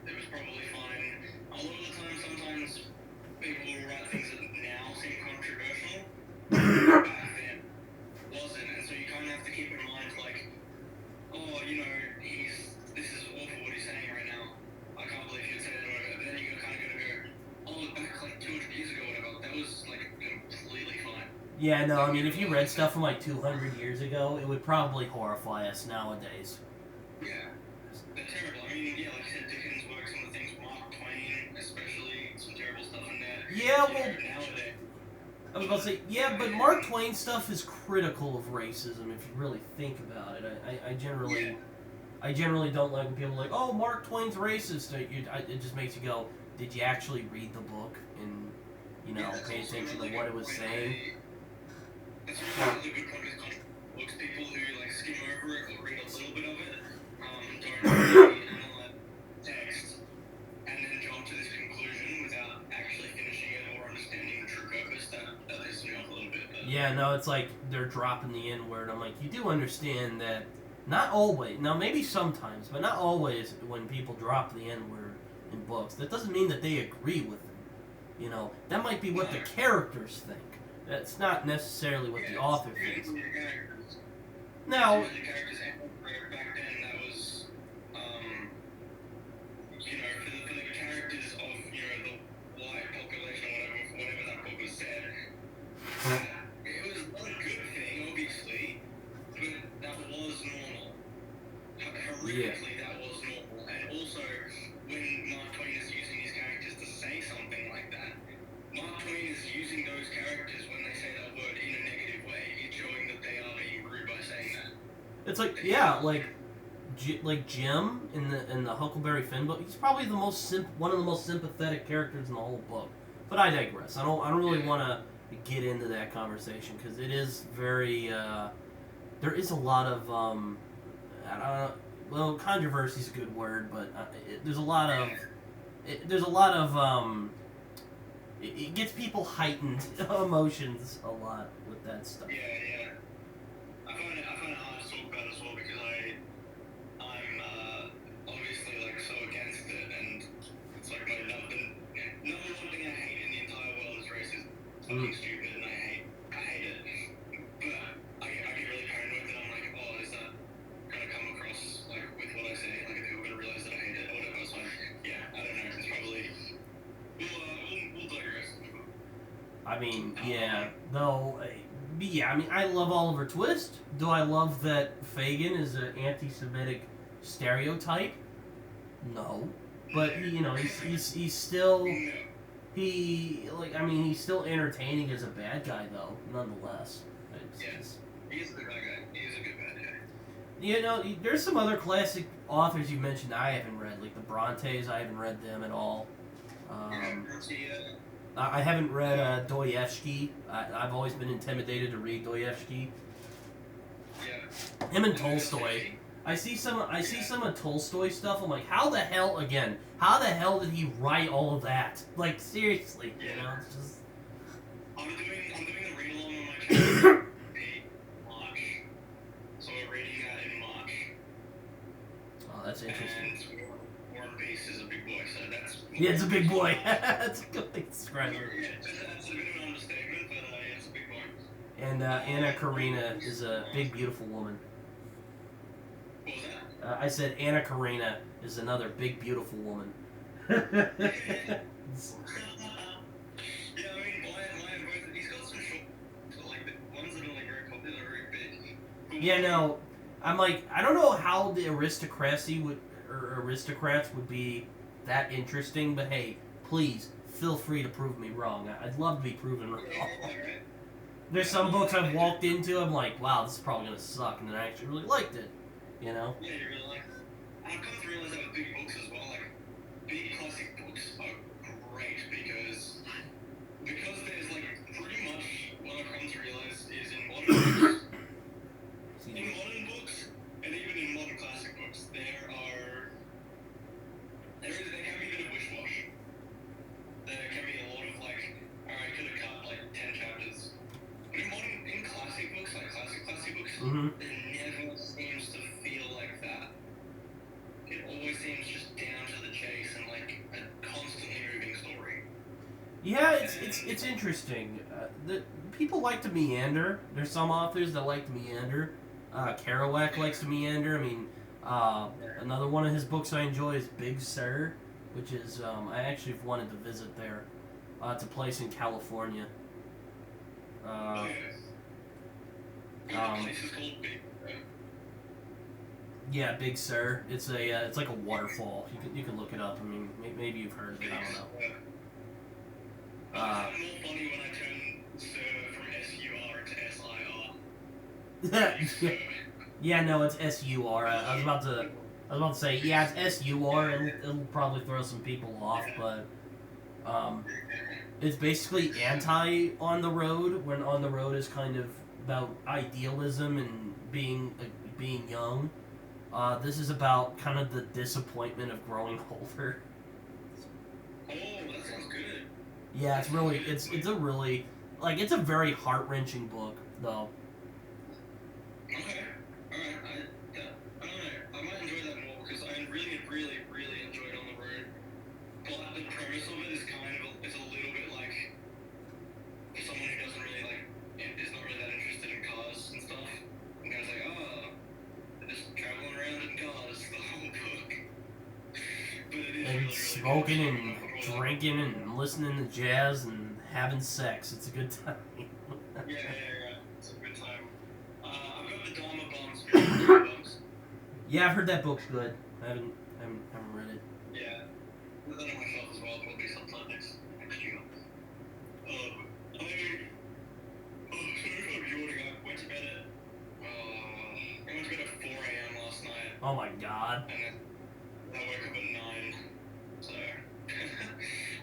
It was probably fine. A lot of the time, sometimes people will write things that now seem controversial. Back then wasn't, and so you kind of have to keep in mind like, oh, this is awful what he's saying right now. I can't believe he'd say that or whatever. But then you're kind of gonna go, oh, back like 200 years ago or whatever, that was like completely fine. Yeah, no, I mean, if you read stuff from like 200 years ago, it would probably horrify us nowadays. Yeah, they're terrible. I mean, yeah, like you said, Dickens works on the things, Mark Twain, especially, some terrible stuff in there. Yeah, well, nowadays. I was about to say, yeah, but Mark Twain stuff is critical of racism if you really think about it. I generally don't like when people are like, oh, Mark Twain's racist. It just makes you go, did you actually read the book and, pay attention to what it was saying? That's really good context books. People who like skim over it or read a little bit of it, don't really analyze text and then jump to this conclusion without actually finishing it or understanding the true purpose. That pisses me off a little bit. Yeah, no, it's like they're dropping the N word. I'm like, you do understand that not always, now maybe sometimes, but not always when people drop the N word in books. That doesn't mean that they agree with them. That might be what the characters think. That's not necessarily what the author thinks. Now, the characters back then, that was, for the characters of, the white population or whatever that book was said, it was not a good thing, obviously, but that was normal. Horrifically, that was normal. And also, when Mark Twain is using his characters to say something like that, Mark Twain is using those characters when they say that word in a negative way. It's showing that they are being rude by saying that. It's like, like Jim in the Huckleberry Finn book. He's probably one of the most sympathetic characters in the whole book. But I digress. I don't really want to get into that conversation because it is very. There is a lot of controversy is a good word, but there's a lot of it gets people heightened emotions a lot with that stuff. Yeah. I find it hard to talk about as well because I'm obviously like so against it, and it's like my number one thing I hate in the entire world is racism. It's fucking stupid, and I hate it. But I get really paranoid that I'm like, oh, is that gonna come across like with what I say? Like, are people gonna realize that I hate it or whatever? So yeah, I don't know. It's probably. We'll digress. I mean, yeah, though, yeah, I mean, I love Oliver Twist. Do I love that Fagin is an anti-Semitic stereotype? No. But, he's still, he's still entertaining as a bad guy, though, nonetheless. He's a good bad guy. He's a good bad guy. There's some other classic authors you mentioned I haven't read, like the Brontes. I haven't read them at all. I haven't read Dostoevsky. I've always been intimidated to read Dostoevsky. Yeah. Him and Tolstoy. I see some of Tolstoy stuff. I'm like, how the hell did he write all of that? Like, seriously, you know? It's just. I'm doing a read along on my channel in March. So we're reading that in March. Oh, that's interesting. And War and Peace is a big boy, so that's. Yeah, it's a big boy. That's a good thing to describe it. Yeah, that's a bit of an understatement, but yeah, it's a big boy. And Anna Karenina is a big, beautiful woman. What was that? I said Anna Karenina is another big, beautiful woman. Yeah, I mean, both, he's got some short, so like the ones that are like very popular, very big. Yeah, no, I'm like, I don't know how the aristocrats would be that interesting, but hey, please, feel free to prove me wrong. I'd love to be proven wrong. There's some books I've walked into, I'm like, wow, this is probably gonna suck, and then I actually really liked it, you know? Yeah, you really like it. And I've come to realize that with big books as well, like, big classic books are great because there's like pretty much what I've come to realize is in modern books, and even in modern classic books, there can be a bit of wish-wash. There can be a lot of like, alright, could have cut like 10 chapters. But in classic books, like classic books, it never seems to feel like that. It always seems just down to the chase and like a constantly moving story. Yeah, it's interesting. The people like to meander. There's some authors that like to meander. Kerouac likes to meander. I mean, another one of his books I enjoy is Big Sur, which is I actually wanted to visit there. It's a place in California. The place is called Big. Yeah, Big Sur. It's like a waterfall. You can look it up. I mean, maybe you've heard of it. I don't know. It's more funny when I turn Sir from S-U-R to S-I-R. Yeah, no, it's S-U-R. I was about to say, yeah, it's S-U-R. It'll probably throw some people off, but it's basically anti On the Road, when On the Road is kind of about idealism and being young. This is about kind of the disappointment of growing older. Oh, that sounds good. Yeah, it's a really, like, it's a very heart-wrenching book, though. Okay. Alright, I don't know. I might enjoy that more because I really, really, really enjoyed On the Road. But the premise of it is it's a little bit like, for someone who doesn't really is not really that interested in cars and stuff, and goes like, they're just traveling around in cars the whole book. But it is And really, smoking really and drinking and listening to jazz and having sex. It's a good time. Yeah. It's a good time. I've got the Dharma Bombs. Yeah, I've heard that book's good. I haven't read it. Yeah. Put that on my shelf as well, probably sometime next year. Sorry for yawning. I went to bed at 4 a.m. last night. Oh my god. And then I woke up at 9. So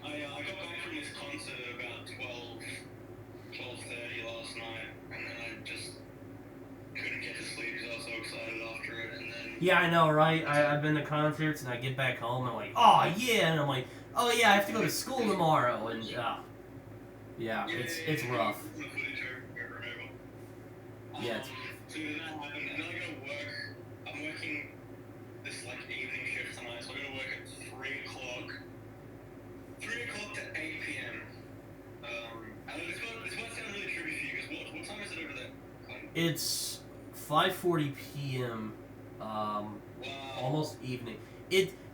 I got back from this concert at about 12:30 last night, and then I just couldn't get to sleep because I was so excited after it. And then Yeah, I know, right? I've been to concerts and I get back home and I'm like, oh yeah, and I'm like, oh yeah, I have to go to school tomorrow, and yeah, it's rough. Yeah. So then that happened, and then I go to work. I'm working this like evening shift tonight, so I go to work at 3 o'clock. 3 o'clock to 8 p.m. And this might sound really trippy for you, because what time is it over there? It's 5:40 p.m. Wow. Almost evening.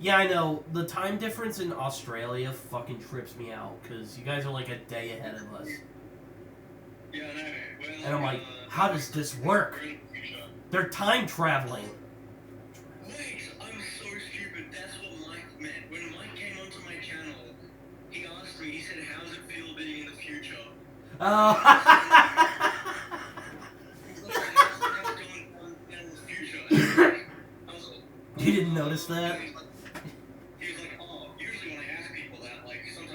Yeah, I know. The time difference in Australia fucking trips me out, because you guys are like a day ahead of us. Yeah, I know. Well, And I'm like, how does this work? They're time traveling. Wait, I'm so stupid. That's what Mike meant. When Mike came onto my channel, he asked me, he said, how does it feel being in the future? Oh. You You didn't notice that? He was like, oh, usually when I ask people that, like, sometimes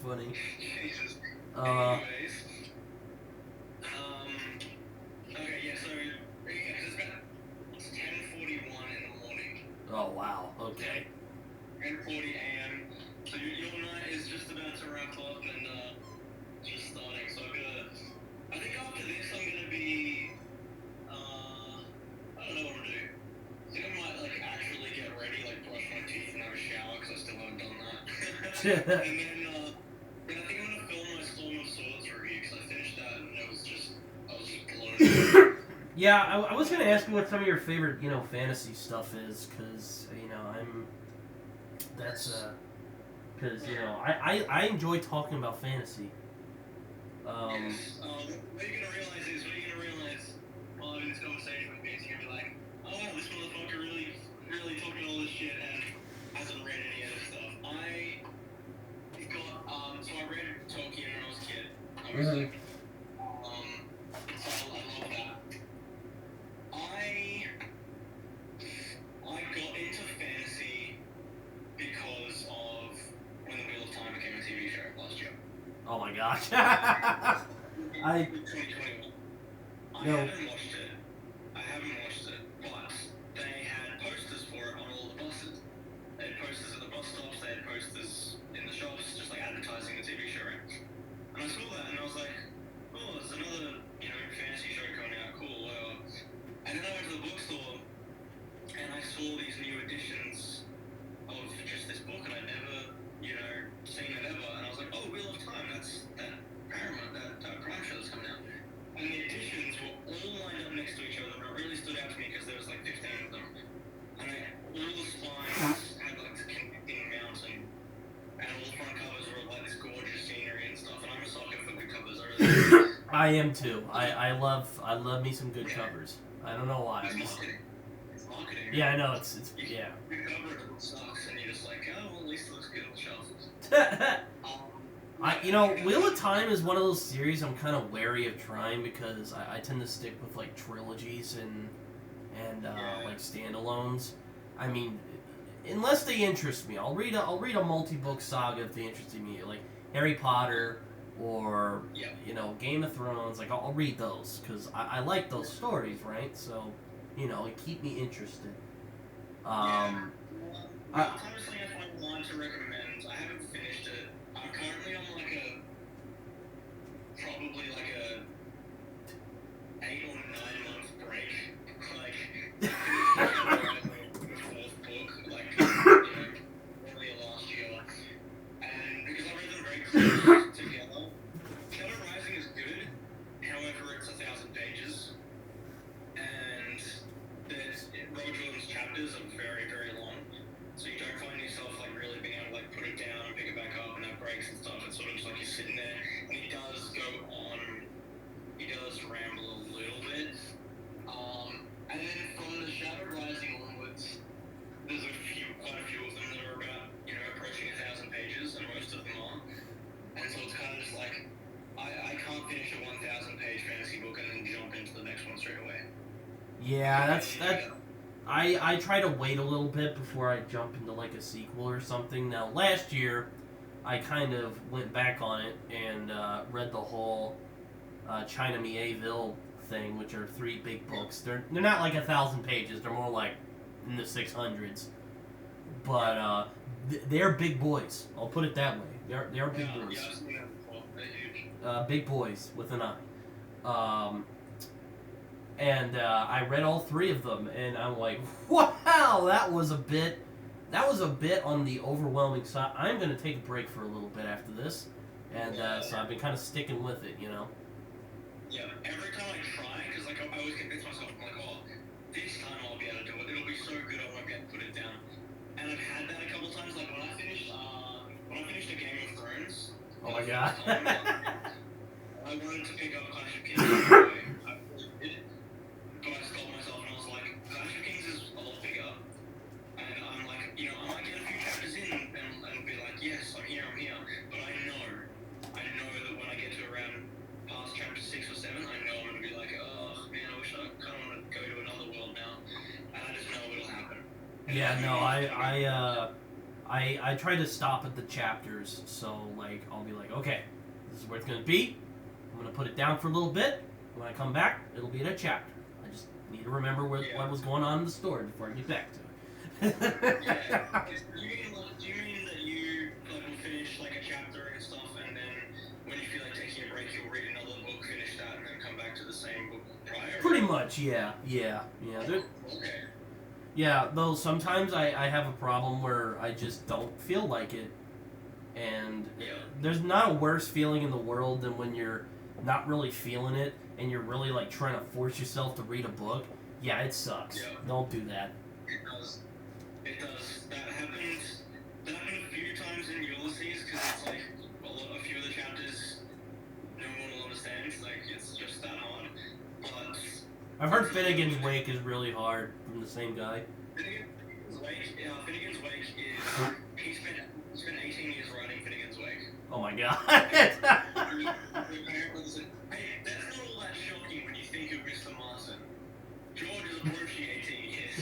funny. Jesus. Uh, Anyways, okay, yeah, so, yeah, 'cause it's 10:41 in the morning. oh wow. Okay. 10:40 a.m. So your night is just about to wrap up and just starting. So I think after this I'm gonna be I don't know what to do. I think I might like actually get ready, like brush my teeth and have a shower because I still haven't done that. And then I think I'm gonna film my Storm of Swords review because I finished that and I was just blown away. Yeah, I was gonna ask you what some of your favorite, fantasy stuff is, because because I enjoy talking about fantasy. Yes. What you're gonna realize while having this conversation with me is you're gonna be like, oh wow, this motherfucker really talking all this shit and hasn't read any of this stuff. So I read Tolkien when I was a kid, obviously. So I love that. I got into fantasy because of when The Wheel of Time became a TV show last year. Oh my gosh. 2021. I No. haven't watched it, but they had posters for it on all the buses. They had posters at the bus stops, they had posters in the shops, just like advertising the TV show, right? And I saw that and I was like, oh, there's another, fantasy show coming out, cool, whatever. And then I went to the bookstore and I saw these new editions of just this book and I'd never, seen it ever. And I was like, oh, Wheel of Time, that's that Paramount, that Prime show that's coming out. And the editions were all lined up next to each other, and it really stood out to me because there was like 15 of them. And all the spines had like this connecting mountain, and all the front covers were like this gorgeous scenery and stuff. And I'm a sucker for good covers. I really I am too. I love me some good covers. I don't know why. It's marketing. It's marketing. Yeah, I know. It's yeah. You cover it, it sucks, and you're just like, oh, well, at least it looks good on the shelf. Wheel of Time is one of those series I'm kind of wary of trying because I tend to stick with like trilogies and like standalones. I mean, unless they interest me, I'll read a multi-book saga if they interest me, like Harry Potter or Game of Thrones. Like I'll read those because I like those stories, right? So it keep me interested. Time is something I find one to recommend. I haven't finished it. I'm currently on probably like a 8 or 9 month break. Like, the fourth book, like, earlier last year. And because I read them very close together, Shadow Rising is good. However, it's 1,000 pages. And Robert Jordan's chapters are very, very long. So you don't find yourself like really being able to like put it down and pick it back up and have breaks and stuff. It's sort of just like you're sitting there, and he does go on. He does ramble a little bit. And then from the Shadow Rising onwards, there's quite a few of them that are about approaching 1,000 pages, and most of them are. And so it's kind of just like I can't finish a 1,000 page fantasy book and then jump into the next one straight away. Yeah, that's. I try to wait a little bit before I jump into like a sequel or something. Now, last year, I kind of went back on it and read the whole China Mieville thing, which are 3 big books. They're not like 1,000 pages. They're more like in the 600s. But they're big boys. I'll put it that way. They're big boys. Yeah, I've seen that before. They're huge. Big boys with an I. And I read all 3 of them, and I'm like, wow, that was a bit on the overwhelming side. I'm going to take a break for a little bit after this, and so I've been kind of sticking with it, Yeah, every time I try, because like I always convince myself, I'm like, oh, this time I'll be able to do it. It'll be so good I won't be able to put it down. And I've had that a couple times, like when I finished a Game of Thrones. Oh my god. I wanted to pick up Clash of Kings anyway. I really did. But I stopped myself and I was like, Clash of Kings is a lot bigger. And I'm like, I might get a few chapters in and be like, yes, I'm here. But I know that when I get to around past chapter 6 or 7, I know I'm going to be like, oh, man, I wish I kind of want to go to another world now. And I just know it'll happen. Yeah, no, I try to stop at the chapters, so like I'll be like, okay, this is where it's gonna be. I'm gonna put it down for a little bit. When I come back, it'll be in a chapter. I just need to remember what was going on in the story before I get back to it. Yeah. Do you mean that you like will finish like a chapter and stuff, and then when you feel like taking a break, you'll read another book, finish that, and then come back to the same book prior? Pretty much, yeah. Okay. Yeah, though sometimes I have a problem where I just don't feel like it. And there's not a worse feeling in the world than when you're not really feeling it and you're really like trying to force yourself to read a book. Yeah, it sucks. Yeah. Don't do that. It does. It does. That happens. That happened a few times in Ulysses because it's like a few of the chapters no one will understand. Like it's just that hard. But I've heard Finnegan's Wake is really hard from the same guy. Finnegan's Wake is he spent 18 years writing Finnegan's Wake. Oh my god. Hey, that's not all that shocking when you think of Mr. Martin. George is approaching 18 years.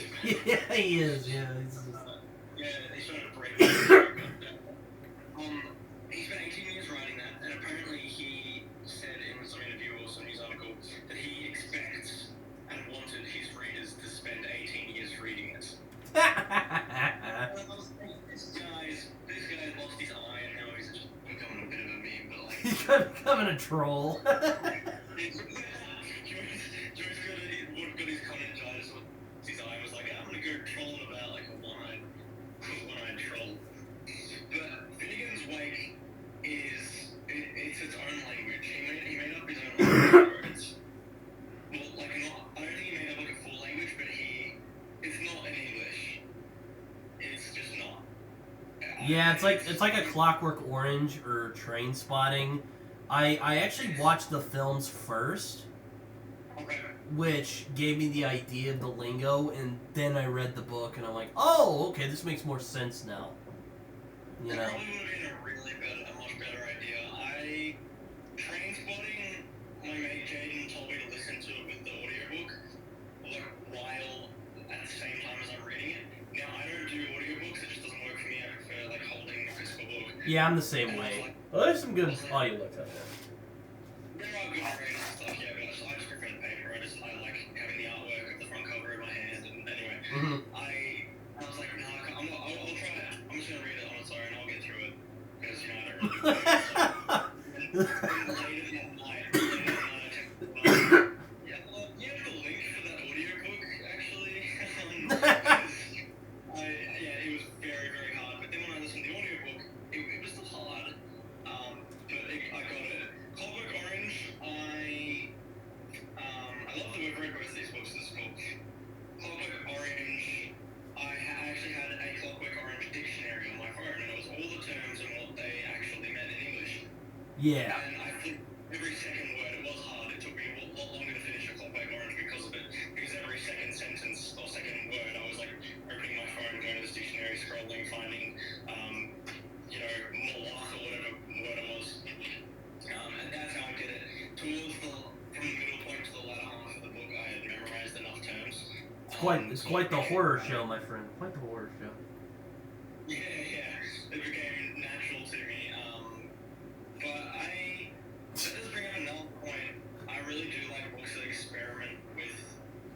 Yeah, he is. Yeah, He's trying to break. He spent 18 years writing that, and apparently he said in some interview or some news article that he expects and wanted his readers to spend 18 years reading it. This guy's lost his eye, and now he's just becoming a bit of a meme, but like... He's becoming a troll. Joyce got his conjunctivitis with his eye and was like, I'm gonna go trolling about like a one-eyed troll. But Finnegan's Wake it's its own language. He made up his own language. Well, like I don't think he made up like a full language, but it's not in English. It's just not. Yeah, it's like a Clockwork Orange or Train Spotting. I actually watched the films first, Okay. which gave me the idea of the lingo, and then I read the book, and I'm like, oh, okay, this makes more sense now. You know. It probably would have been a much better idea. Train Spotting, my mate Jaden told me to listen to it with the audiobook, like while at the same time as I'm reading it. Now I don't do audiobooks; it just doesn't work for me. I prefer like holding the physical book. Yeah, I'm the same way. Well, there's some good audiobooks out there. There are good readers and stuff, yeah, but I just prefer the paper. I like having the artwork of the front cover in my hand. And anyway, I was like, nah, I'll try it. I'm just gonna read it on its own. I'll get through it because I don't really do it. So, later that night, I texted him, you have the link for that audiobook actually. It was very, very hard. But then when I listened to the audiobook, it was still hard. But I got it. Clockwork Orange, I love that we've read both of these books. This is cool. Clockwork Orange, I actually had a Clockwork Orange dictionary on my phone, and it was all the terms and what they actually meant in English. Yeah. And I think every second word, it was hard. It took me a lot longer to finish a Clockwork Orange because of it. Because every second sentence or second word, I was like opening my phone, going to this dictionary, scrolling, finding, Moloch or whatever word it was. And that's how I did it. From the middle point to the latter half of the book, I had memorized enough terms. It's quite the horror show, my friend. Quite the horror show. Yeah. It became natural to me. That does bring up another point. I really do like books that experiment with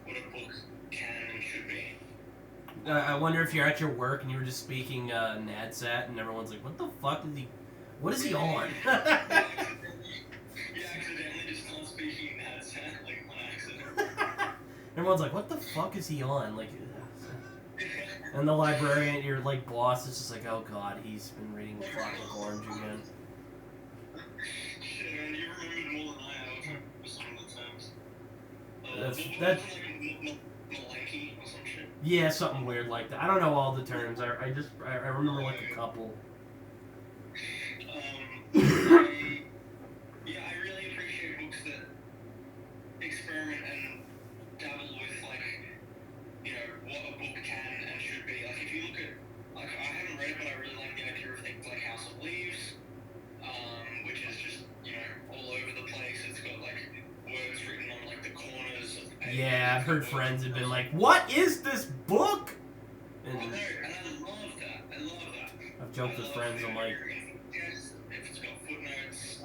what a book can and should be. I wonder if you're at your work and you were just speaking NADSAT and everyone's like, what the fuck is he... What is he on? You accidentally just start speaking NADSAT, like, on accident. Everyone's like, what the fuck is he on? Like, and the librarian, your like boss, is just like, oh god, he's been reading Clockwork Orange again. Shit, man, you remembered more than I have for some of the terms. That's Malanky or some shit. Yeah, something weird like that. I don't know all the terms. I remember like a couple. I really appreciate books that experiment and dabble with, like, what a book can and should be. Like, if you look at, like, I haven't read it, but I really like the idea of things like House of Leaves, which is just, all over the place. It's got, like, words written on, like, the corners of the page. Yeah, I've heard friends have been like, what is this book? And I love that. friends, I'm like, Yes, if it's got footnotes,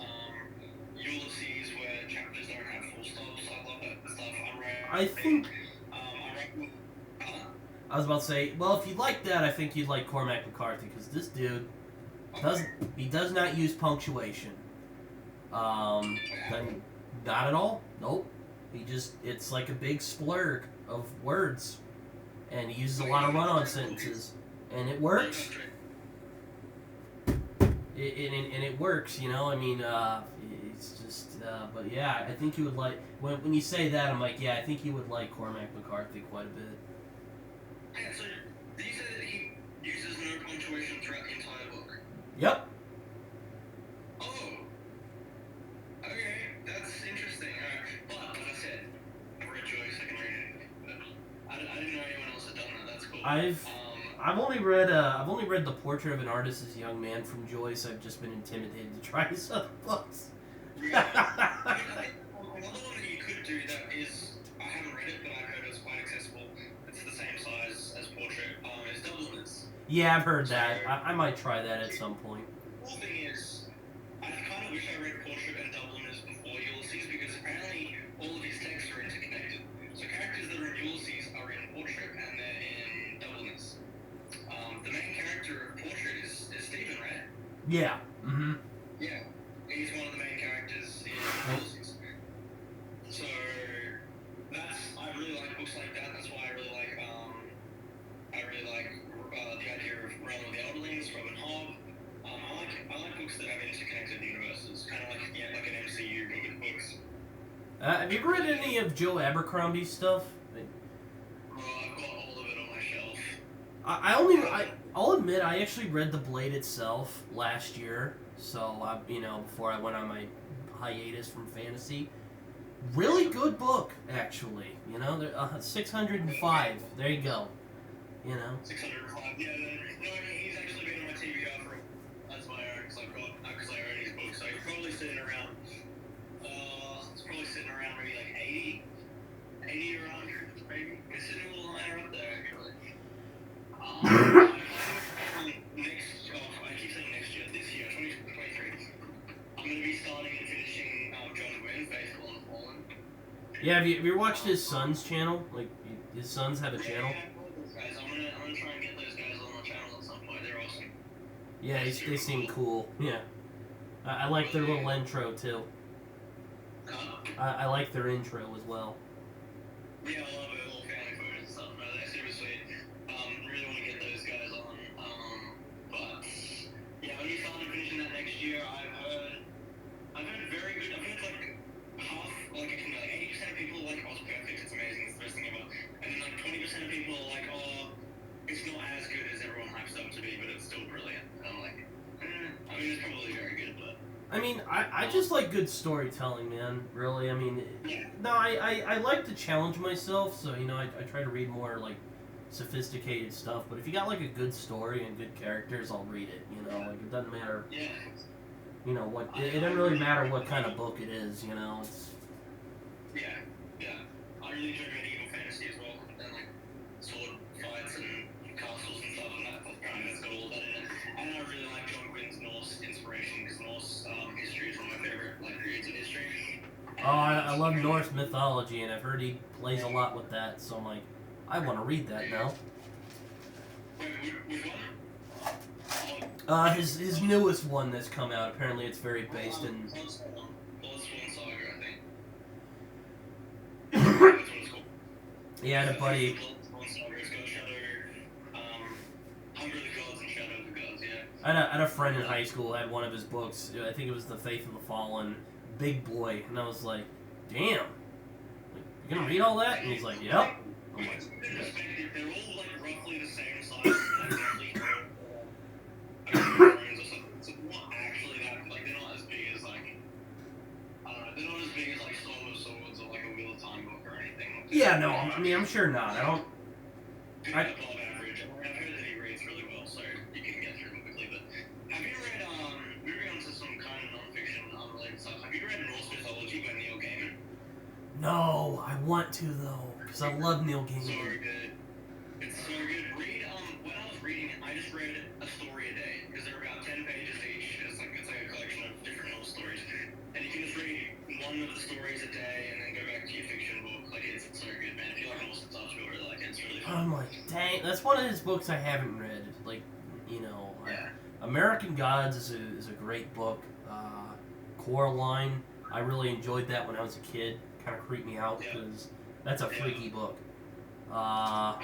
Ulysses where chapters don't have full stops, I love that stuff. I think. I read. I was about to say, well, if you like that, I think you'd like Cormac McCarthy, because this dude does not use punctuation. Then, not at all. Nope. It's like a big splurge of words, and he uses a lot of run-on sentences, and it works. It works, you know. I mean, it's just, but yeah, I think you would like when you say that. I'm like, yeah, I think you would like Cormac McCarthy quite a bit. Yeah, so did you say that he uses no punctuation throughout the entire book? Yep. Oh. Okay, that's interesting. But as I said, I've read Joyce, I can read it. I didn't know anyone else had done that. That's cool. I've only read The Portrait of an Artist as a Young Man from Joyce. I've just been intimidated to try his other books. Yeah. I think another one that you could do that is, I haven't read it, but I've heard it's quite accessible. It's the same size as Portrait. Is Dubliners. Yeah, I've heard that. I might try that at some point. The cool thing is, I kind of wish I read Portrait and Dubliners before Ulysses, because apparently all of his texts are interconnected. So characters that are in Ulysses are in Portrait and they're in Dubliners. The main character of Portrait is Stephen, right? Yeah. Mm-hmm. Yeah. He's one of the main characters in Ulysses. So I really like books like that. That's why I really like the idea of Realm of the Elderlings, Robin Hobb. I like books that have interconnected universes, kind of like an MCU but with books. Have you ever read any of Joe Abercrombie's stuff? I've got all of it on my shelf. I'll admit I actually read The Blade itself last year. So before I went on my hiatus from fantasy. Really good book, actually. 605. There you go. 605. Yeah, he's actually been on my TBR as my own, because I own his book. So he's probably sitting around. Maybe like 80 or 100, maybe. It's sitting a little higher up there, actually. I keep saying next year, this year, 2023. I'm going to be starting and finishing John Gwynn's Faithful and Fallen. Yeah, have you watched his son's channel? Like, his sons have a channel? Guys, I'm gonna try and get those guys on the channel at some point. They're awesome. Yeah, they seem cool. Yeah. I like their little intro, too. I like their intro as well. Yeah, I love it. Little family photos and stuff. No, they're super sweet. Really want to get those guys on. But yeah, when we started finishing that next year, I've heard very good. I've heard like half, like 80% of people are like, oh, it's perfect, it's amazing, it's the best thing ever. And then like 20% of people are like, oh, it's not as good as everyone hypes up to be, but it's still brilliant. And I'm like, I mean, it's probably very good, but. I mean, I just like good storytelling, man. Really, I mean, no, I like to challenge myself, so I try to read more like sophisticated stuff. But if you got like a good story and good characters, I'll read it. Like it doesn't matter. Yeah. What it doesn't really matter what kind of book it is. It's. Yeah. I really enjoy reading evil fantasy as well, and like sword fights and castles and stuff, and that's got all of that in it. And I really like John Gwynn's Norse inspiration, because Norse history is one of my favorite periods of history. Oh, I love Norse mythology, and I've heard he plays a lot with that. So I'm like, I want to read that now. Wait, which one? His newest one that's come out. Apparently, it's very based in. Yeah, I had a buddy. I had a friend in high school who had one of his books. I think it was The Faith of the Fallen. Big boy, and I was like, "Damn, like, you gonna read all that?" And he's like, "Yep." I'm like, they're all like roughly the same size. So not actually that. Like they're not as big as like. I don't know. They're not as big as like Storm of Swords or like a Wheel of Time book or anything. Yeah, no. I mean, I'm sure not. I don't. Above average. I've heard that he reads really well, so you can get through him quickly. But have you read? Moving on to some kind of non-fiction, unrelated stuff. Have you read Norse Mythology by Neil Gaiman? No, I want to though, because I love Neil Gaiman. So good. It's so good. Read. When I was reading it, I just read a story a day because they're about 10 That's one of his books I haven't read. Like, you know, Yeah. American Gods is a great book. Coraline, I really enjoyed that when I was a kid. Kind of creeped me out because that's a freaky book. I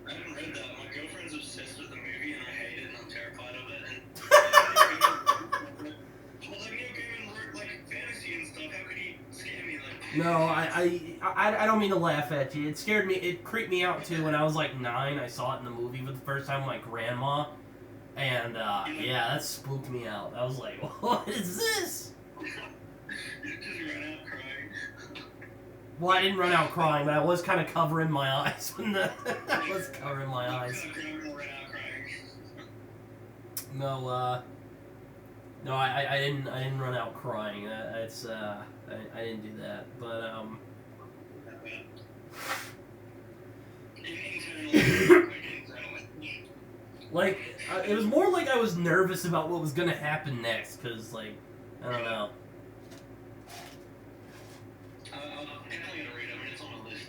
haven't read that. My girlfriend's obsessed with the movie, and I hate it, and I'm terrified of it. And well, like, Gaiman wrote like fantasy and stuff. How could he scare me? Like, No, I don't mean to laugh at you. It scared me. It creeped me out too when I was like 9. I saw it in the movie for the first time with my grandma, and yeah, that spooked me out. I was like, what is this? you just ran out crying. Well, I didn't run out crying, but I was kind of covering my eyes when I was covering my eyes. No, no, I didn't run out crying. I didn't do that, but like it was more like I was nervous about what was gonna happen next, cause like I don't know. I'm definitely gonna read it. I mean, it's on my list.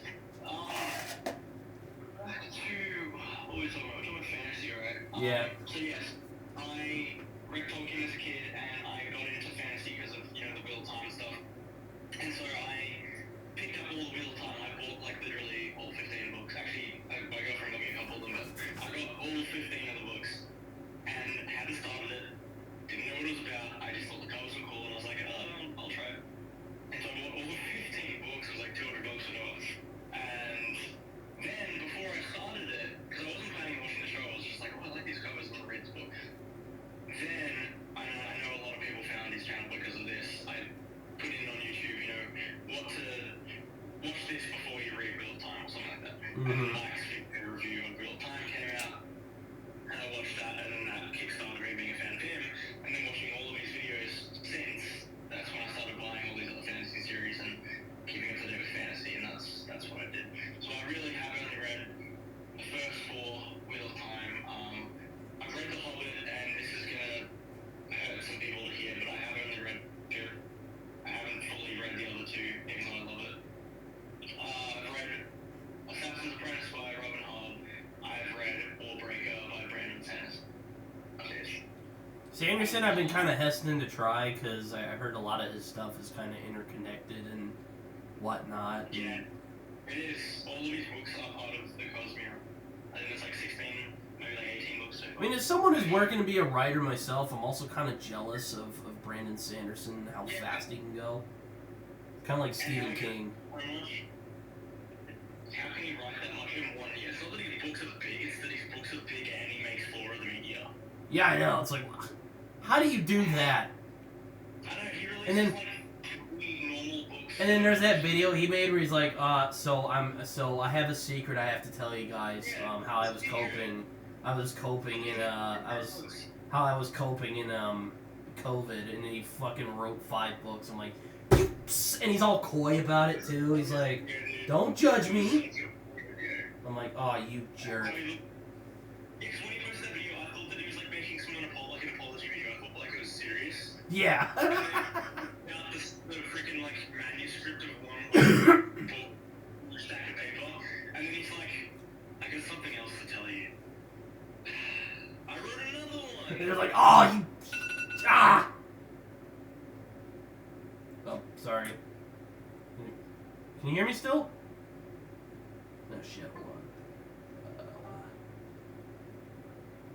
Back to what were we talking about? We're talking about fantasy, right? Yeah. So yes, I read Tolkien as a kid, and I got into fantasy because of the Wheel of Time stuff. And so I picked up all the Wheel of Time. I bought like literally all 15 books. Actually, my girlfriend got me a couple of them, but I got all 15 of the books and hadn't started it. Didn't know what it was about. I just thought the covers were cool, and I was like, I'll try it. And so I bought all 15 books. It was like $200 for those. And then before I started it, because I wasn't planning on watching the show, I was just like, I like these covers. I want to read this book. Then I know a lot of people found his channel because of this. I put in on YouTube, what to watch this before you read Wheel of Time or something like that. And then Mike's review of Wheel of Time came out, and I watched that, and then that kickstarted me being a fan of him. And then watching all of his videos since, that's when I started buying all these other fantasy series and keeping up to date with fantasy, and that's what I did. So I really have only read the first 4 Wheel of Time. I've read The Hobbit, and this is gonna hurt some people to hear, but I have only read it. I haven't fully read the other 2, even though I love it. I've read Assassin's Apprentice by Robin Hobb. I've read Warbreaker by Brandon Sanderson. Sanderson, I've been kind of hesitant to try because I heard a lot of his stuff is kind of interconnected and whatnot. Yeah, it is. All of his books are part of the Cosmere. I think it's like 16, maybe like 18 books so far. I mean, as someone who's working to be a writer myself, I'm also kind of jealous of Brandon Sanderson, how fast he can go. Kind of like Stephen King. How can he write that much in 1 year? It's not that his books are big, it's that his books are big and he makes 4 of them a year. Yeah, I know. It's like, how do you do that? I don't know, he releases And then, like 3 normal books. and then there's that video he made where he's like, so I have a secret I have to tell you guys, how I was coping. I was coping in COVID, and then he fucking wrote 5 books. I'm like, and he's all coy about it too. He's like, don't judge me. I'm like, oh, you jerk. Yeah, because when he posted that video, I thought that he was like making someone an apology video. I thought like it was serious. Yeah. And then got the freaking like manuscript of one stack of paper, and then he's like, I got something else to tell you. I wrote another one. And they're like, oh, you. Ah! Oh, sorry. Can you hear me still? No shit, hold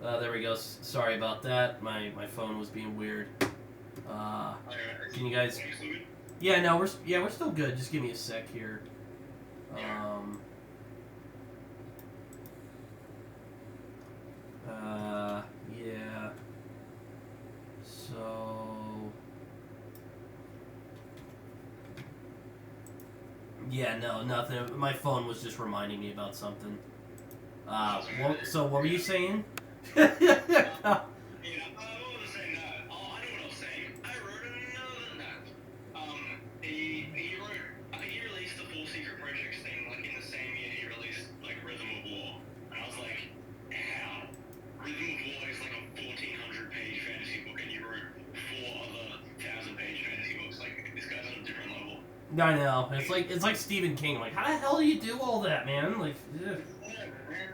on. There we go. Sorry about that. My phone was being weird. Can you guys? Yeah, no, we're still good. Just give me a sec here. Yeah. So. Yeah, no, nothing. My phone was just reminding me about something. So what were you saying? I wasn't saying that. Oh, I know what I was saying. I wrote another that. He released the Full Secret Projects thing like in the same year he released like Rhythm of War, and I was like, how? Rhythm of War is like a 1,400-page fantasy book, and you wrote 4 other 1,000-page fantasy books. Like this guy's on a different level. I know. It's like Stephen King. Like, how the hell do you do all that, man? Like, ugh. Yeah, man.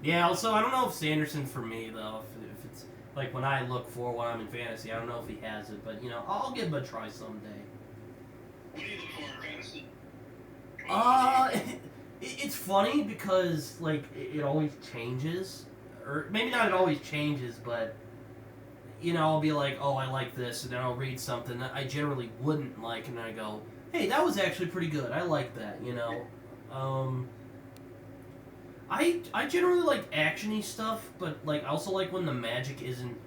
Yeah, also, I don't know if Sanderson for me, though, if it's, like, when I look for when I'm in fantasy, I don't know if he has it, but, you know, I'll give him a try someday. What do you look for in fantasy? It's funny because, like, it always changes. Or, maybe not it always changes, but, you know, I'll be like, oh, I like this, and then I'll read something that I generally wouldn't like, and then I go, hey, that was actually pretty good, I like that, you know? I generally like actiony stuff, but like I also like when the magic isn't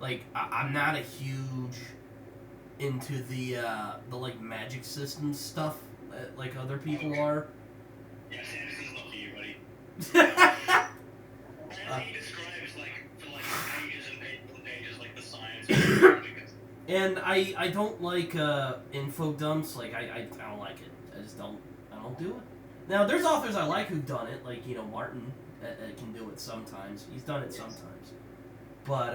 like I'm not a huge into the like magic system stuff like other people are. Yeah, Sanderson's not for you, buddy. He describes like for like pages and pages and pages like the science of magic. And I don't like info dumps. Like I don't like it. I don't do it. Now there's authors I like who've done it. Like, you know, Martin can do it sometimes. He's done it sometimes. But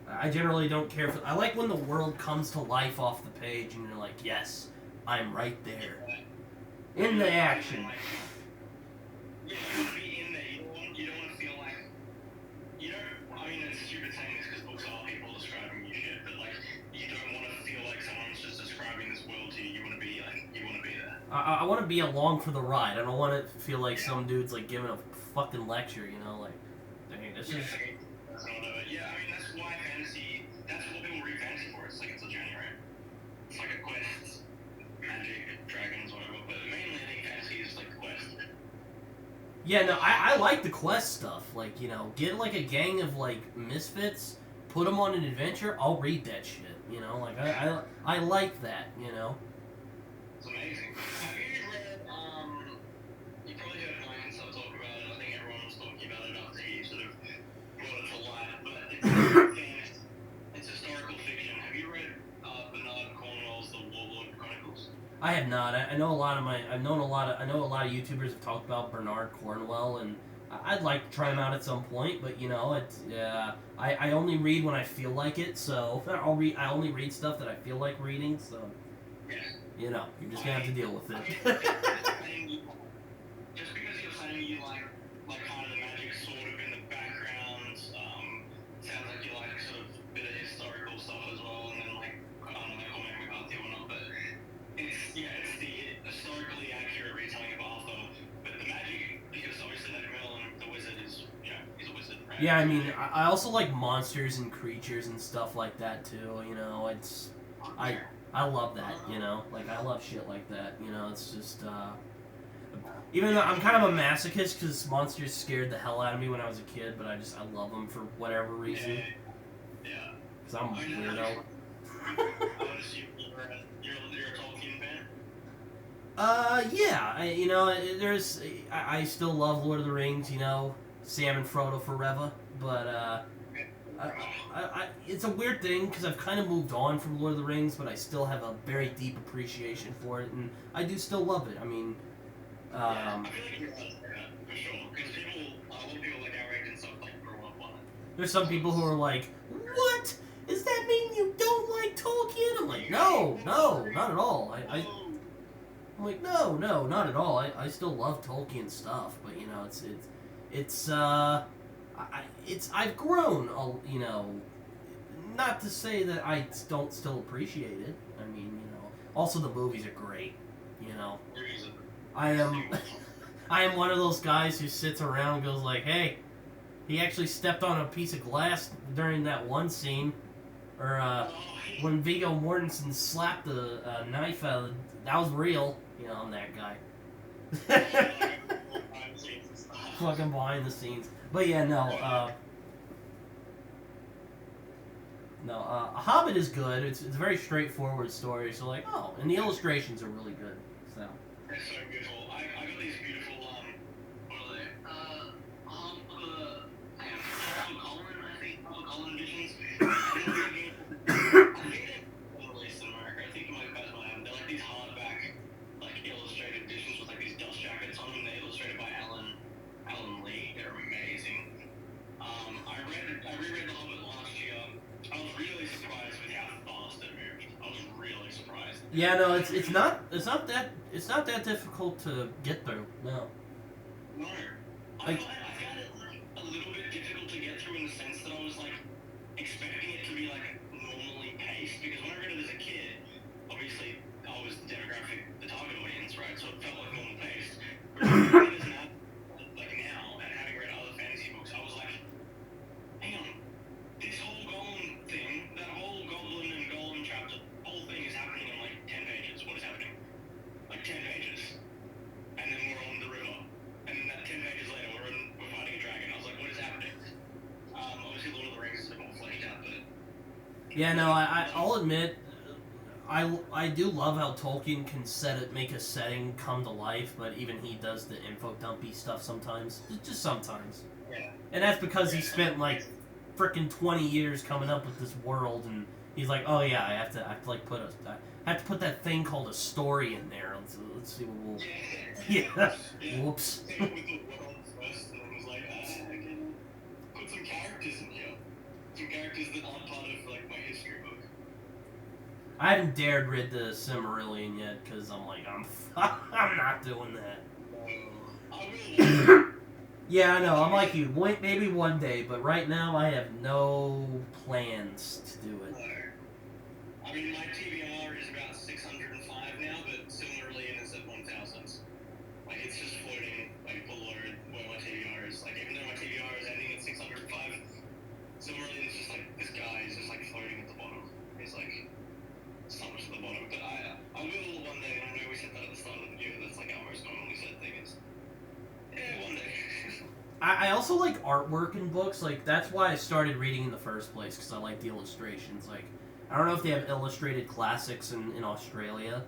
I generally don't care for. I like when the world comes to life off the page and you're like, yes, I'm right there in the action. Yeah, you want to be in there. You don't want to feel like. You don't. I mean, it's stupid saying this because books are people describing you shit, but like, you don't want to feel like someone's just describing this world to you. You want to be like, you want to be there. I want to be along for the ride. I don't want to feel like some dude's like giving a fucking lecture. You know, like, dang, this is. Yeah, I mean that's why fantasy. That's what people read fantasy for. It's like it's a journey, right? It's like a quest, magic, dragons, whatever. But mainly, I think fantasy is like a quest. Yeah, no, I like the quest stuff. Like, you know, get like a gang of like misfits, put them on an adventure. I'll read that shit. You know, like I like that. You know. It's amazing. Have you read? You probably heard Ryan stuff talk about it. I think everyone was talking about it after he sort of brought it to light. But it's historical fiction. Have you read Bernard Cornwell's The Warlord Chronicles? I have not. I know a lot of I know a lot of YouTubers have talked about Bernard Cornwell, and I'd like to try him out at some point. But you know, I only read when I feel like it. So I only read stuff that I feel like reading. So Yeah. you know, you're just gonna have to deal with it. Just because you're saying you like kind of the magic sort of in the background, sounds like you like sort of a bit of historical stuff as well, and then like I don't know, comment about it or not, but it's the historically accurate retelling of Arthur, but the magic, because obviously that Merlin, the wizard, is he's a wizard, right? Yeah, I mean, I also like monsters and creatures and stuff like that too. You know, it's I love that. You know, like I love shit like that. You know, it's just. Even though I'm kind of a masochist because monsters scared the hell out of me when I was a kid, but I love them for whatever reason. Yeah. Because I'm a weirdo. I would assume you're a Tolkien fan? Yeah. I still love Lord of the Rings, you know, Sam and Frodo forever, but, it's a weird thing because I've kind of moved on from Lord of the Rings, but I still have a very deep appreciation for it, and I do still love it. I mean, I feel like you're right, for sure. Because a lot of people like our age and stuff like grow up on it. There's some people who are like, what? Does that mean you don't like Tolkien? I'm like, no, not at all. I'm like, no, not at all. I still love Tolkien stuff, but you know, I've grown, you know, not to say that I don't still appreciate it. I mean, you know, also the movies are great, you know. I am one of those guys who sits around and goes like, hey, he actually stepped on a piece of glass during that one scene, or when Viggo Mortensen slapped the knife out, that was real. You know, I'm that guy. Fucking behind the scenes. But yeah, no, A Hobbit is good. It's a very straightforward story, so like, oh, and the illustrations are really good, so. They're so beautiful. I got these beautiful, what are they? Colin, I think, Colin editions. I think they're released in America. I think you might pass one. They're like these hardback, like illustrated editions with like these dust jackets on them. They're illustrated by Alan Lee. They're amazing. I reread The Hobbit last year. I was really surprised with how fast it moved. I was really surprised. Yeah, no, it's not that difficult to get through. No. No. I found it Yeah, no, I'll admit, I do love how Tolkien can make a setting come to life, but even he does the info dumpy stuff sometimes. Just sometimes. Yeah. And that's because he spent like freaking 20 years coming up with this world, and he's like, oh yeah, I have to put that thing called a story in there. Let's see what we'll. Yeah. Whoops. With the world first, and I was like, I can put some characters in here. Some characters that aren't part of like my history book. I haven't dared read the Silmarillion yet because I'm like, I'm not doing that. I will. Yeah, I know. I'm like you. Maybe one day, but right now I have no plans to do it. No. I mean, my TBR is about 605 now, but Silmarillion is at 1,000. Like, it's just floating like below where my TBR is. Like, even though my TBR is ending at 605, Silmarillion is just like this guy is just like floating at the bottom. He's like so much at the bottom. But I will one day. And I know we said that at the start of the video. That's like our most normally said thing is. Yeah, one day. I also like artwork in books. Like, that's why I started reading in the first place, because I like the illustrations. Like, I don't know if they have illustrated classics in Australia,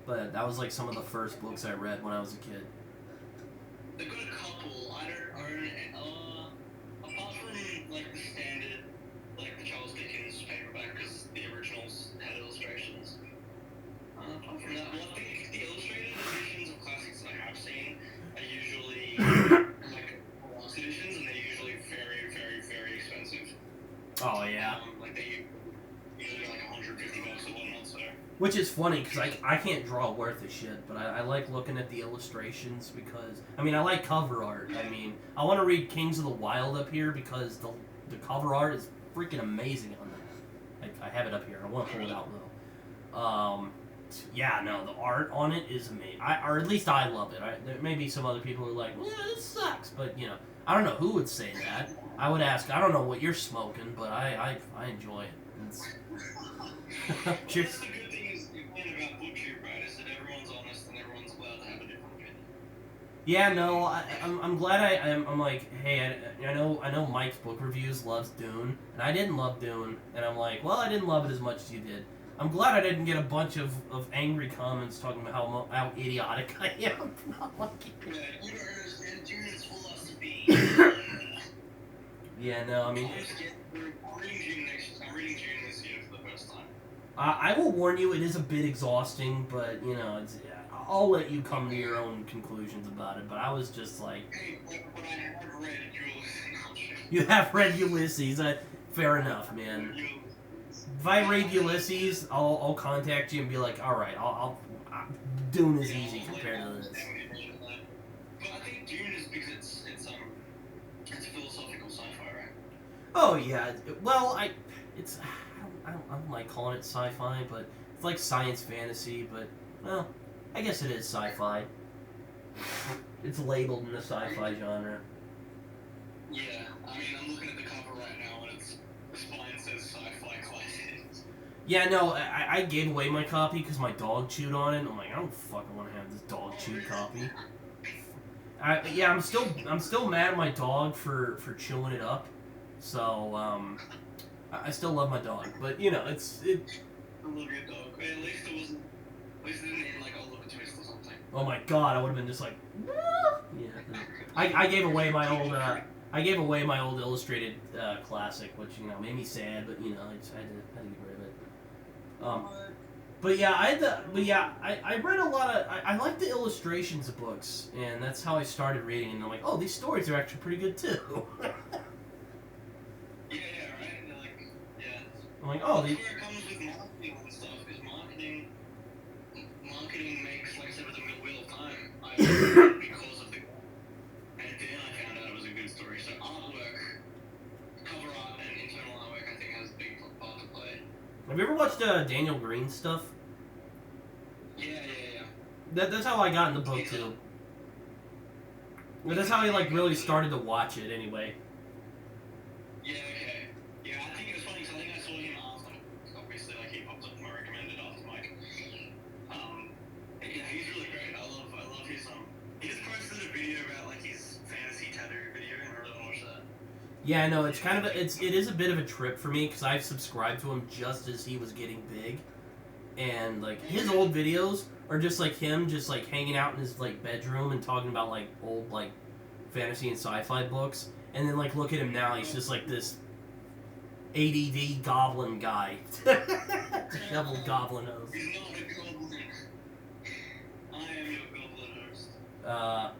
but that was like some of the first books I read when I was a kid. They've got a couple. I don't own it. Apart from like the standard, like the Charles Dickens paperback, because the originals had illustrations. Apart from that, well, I think the illustrated editions of classics that I have seen are usually like deluxe editions, and they're usually very, very, very expensive. Oh yeah. Like they usually like $150 or whatnot. So. Which is funny, because I can't draw worth a shit, but I like looking at the illustrations because, I mean, I like cover art. I mean, I want to read Kings of the Wild up here because the cover art is freaking amazing on that. I have it up here. I want to pull it out, though. Yeah, no, the art on it is amazing. Or at least I love it. There may be some other people who are like, well, this sucks, but, you know, I don't know who would say that. I would ask, I don't know what you're smoking, but I enjoy it. Cheers. About BookTube, right, is that everyone's honest and everyone's allowed to have a different opinion. Yeah, no, I'm glad I'm like, hey, I know Mike's book reviews loves Dune, and I didn't love Dune, and I'm like, well, I didn't love it as much as you did. I'm glad I didn't get a bunch of angry comments talking about how idiotic I am. Yeah, you don't understand. Dune is philosophy. Yeah, no, I mean. I'm reading Dune this year for the first time. I will warn you, it is a bit exhausting, but, you know, I'll let you come to your own conclusions about it, but I was just like... Hey, but I have read Ulysses. You have read Ulysses, fair enough, man. If I read Ulysses, I'll contact you and be like, alright, Dune is easy compared to this. But I think Dune is because it's philosophical sci-fi, right? Oh, yeah. Well, I don't like calling it sci-fi, but it's like science fantasy, but, well, I guess it is sci-fi. It's labeled in the sci-fi genre. Yeah, I mean, I'm looking at the cover right now, and the spine says sci-fi classics. Yeah, no, I gave away my copy because my dog chewed on it, and I'm like, I don't fucking want to have this dog chewed copy. Yeah, I'm still mad at my dog for chewing it up, so, I still love my dog, but you know, I love your dog. At least it didn't end like a look a twist or something. Oh my god, I would have been just like, yeah. I gave away my old illustrated classic, which you know made me sad, but you know I just had to get rid of it. But yeah, I read a lot of. I like the illustrations of books, and that's how I started reading. And I'm like, oh, these stories are actually pretty good too. I'm like, oh, That's where it comes with marketing and stuff, because marketing makes, like I said, with the Wheel of Time, I read it because of the... And then I found out it was a good story. So artwork, cover art, and internal artwork, I think, has a big part to play. Have you ever watched Daniel Green stuff? Yeah. That's how I got in the book, too. That's how I, like, really started to watch it, anyway. Yeah, okay. Yeah, I think it was funny, because I think I saw him after, obviously, like, he popped up in my recommended after Mike. Yeah, he's really great. I love his, he just posted a video about, like, his fantasy tattoo video, and I really watched that. Yeah, I know, it's kind of it is a bit of a trip for me because I've subscribed to him just as he was getting big, and like his old videos are just like him just like hanging out in his like bedroom and talking about like old like fantasy and sci-fi books, and then like look at him now, he's just like this ADD goblin guy, disheveled goblin host. He's not a goblin. I am your goblin host.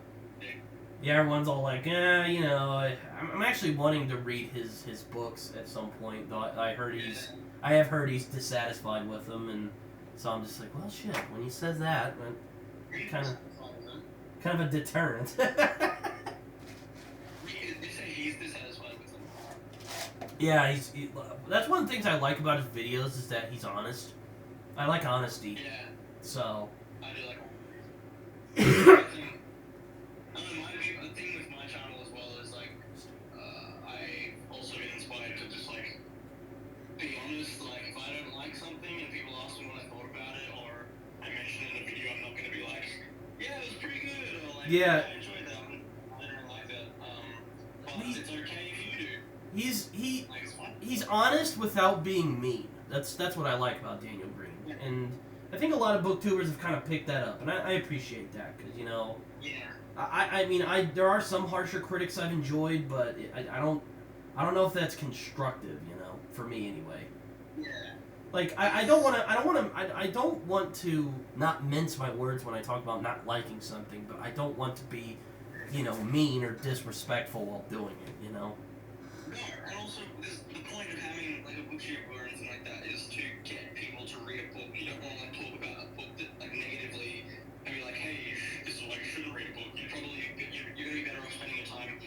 Yeah, everyone's all like, you know, I'm actually wanting to read his books at some point, though I have heard he's dissatisfied with them, and so I'm just like, well, shit, when he says that, kind of a deterrent. They say he's dissatisfied with them. Yeah, that's one of the things I like about his videos is that he's honest. I like honesty. Yeah. So. I do like honesty. The thing with my channel as well is like, I also get inspired to just like be honest. Like if I don't like something and people ask me what I thought about it, or I mention it in a video, I'm not gonna be like, yeah, it was pretty good, or like, yeah. I enjoyed that. I didn't like that. But it's okay if you do. He's honest without being mean. That's what I like about Daniel Green, and I think a lot of booktubers have kind of picked that up, and I appreciate that because you know. Yeah. I mean there are some harsher critics I've enjoyed, but I don't know if that's constructive, you know, for me anyway. Yeah. Like I don't want to not mince my words when I talk about not liking something, but I don't want to be, you know, mean or disrespectful while doing it, you know. No, and also the point of having like a booktube or anything like that is to get people to read a book. You don't want to like talk about a book that like negatively and be like, hey, this is why you shouldn't read a book. You're gonna be better off spending your time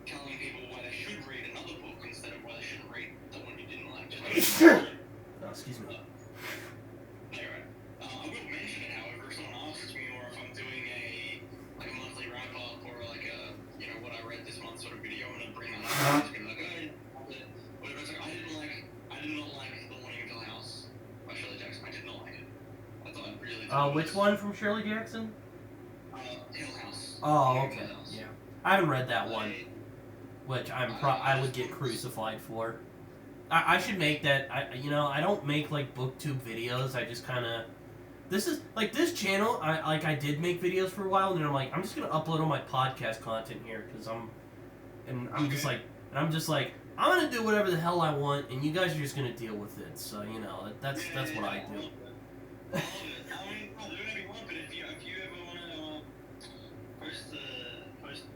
telling people why they should read another book instead of why they shouldn't read the one you didn't like. Excuse me. Anyway, I will mention it, however, if someone asks me, or if I'm doing a monthly wrap up or like a what I read this month sort of video, and then bring that up. Just be like, oh, whatever. It's like I did not like The Morning of Hill House by Shirley Jackson. I did not like it. I thought it really. Which one from Shirley Jackson? Hill House. Oh, okay. Yeah, I haven't read that one, which I would get crucified for. I should make that. I don't make like booktube videos. I just kind of. This is like this channel. I did make videos for a while, and then I'm like, I'm just gonna upload all my podcast content here because I'm just like I'm gonna do whatever the hell I want, and you guys are just gonna deal with it. So you know that's what I do. I mean, I'll do whatever you want, but if you ever want to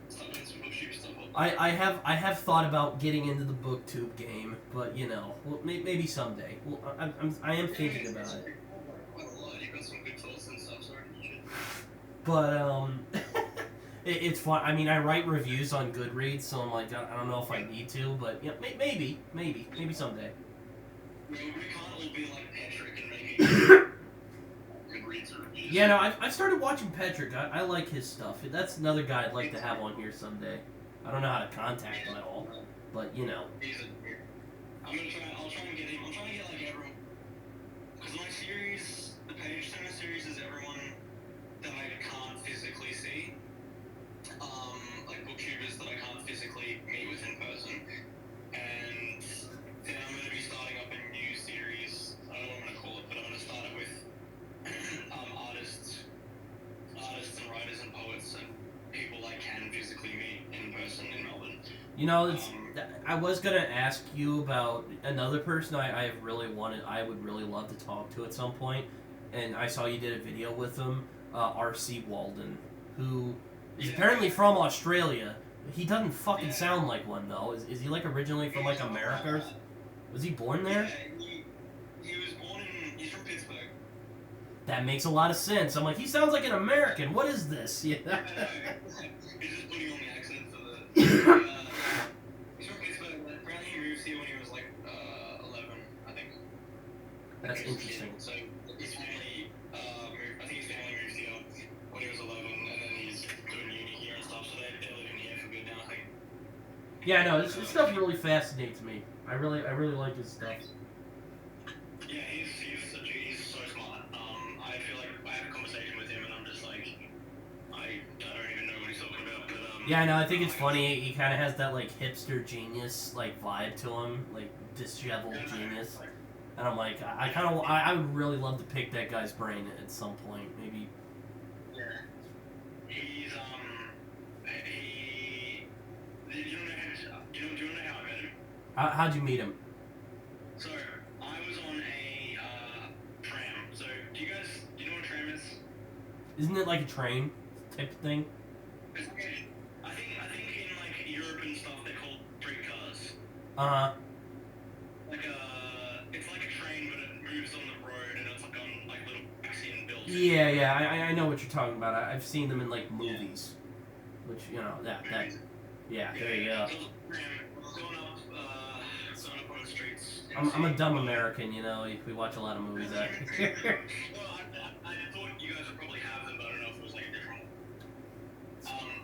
start doing some booktube stuff. I have thought about getting into the booktube game, but you know, well, maybe someday. Well, I am thinking about it. You've got some good thoughts and stuff, so you should. But it's fun. I mean, I write reviews on Goodreads, so I'm like, I don't know if I need to, but yeah, maybe someday. We can't all be like Patrick and making Goodreads reviews. Yeah, no, I started watching Patrick. I like his stuff. That's another guy I'd like to have on here someday. I don't know how to contact him at all, but you know. I'll try and get him. I'm trying to get like everyone, because my series, the Page Turner series, is everyone that I can't physically see. Like booktubers that I can't physically meet with in person. And then I'm going to be starting up a new series. I don't know what I'm going to call it, but I'm going to start it with artists and writers and poets and people I can physically meet in person in Melbourne. You know, I was gonna ask you about another person I would really love to talk to at some point, and I saw you did a video with him, RC Waldun, who is apparently from Australia. He doesn't fucking sound like one though. Is he like originally from like America? Was he born there? Yeah, he was born he's from Pittsburgh. That makes a lot of sense. I'm like, he sounds like an American. What is this? Yeah. He's just putting on the accent for the. He's from Pittsburgh. Apparently, he moved here when he was like 11, I think. That's interesting. So his family moved. I think his family moved here when he was 11, and then he's doing uni here and stuff. So they're living here for good now, I think. Yeah, no, this stuff really fascinates me. I really like his stuff. Yeah, he's so smart. I feel like I had a conversation with him, and I'm just like, I don't even know what he's talking about. But Yeah, I know. I think it's funny. He kind of has that like hipster genius like vibe to him, like disheveled genius. And I'm like, I would really love to pick that guy's brain at some point, maybe. Yeah. He's he. Do you know how I met him? How'd you meet him? So I was on a tram. So do you know what a tram is? Isn't it like a train type thing? I think in like Europe and stuff they're called streetcars. Uh-huh. It's like a train but it moves on the road and it's like on like little axiom built. Yeah, I know what you're talking about. I've seen them in like movies, which that yeah. There you go. Going up on the streets. I'm a dumb American, we watch a lot of movies. Well, I thought you guys would probably have them, but I don't know if it was like a different one.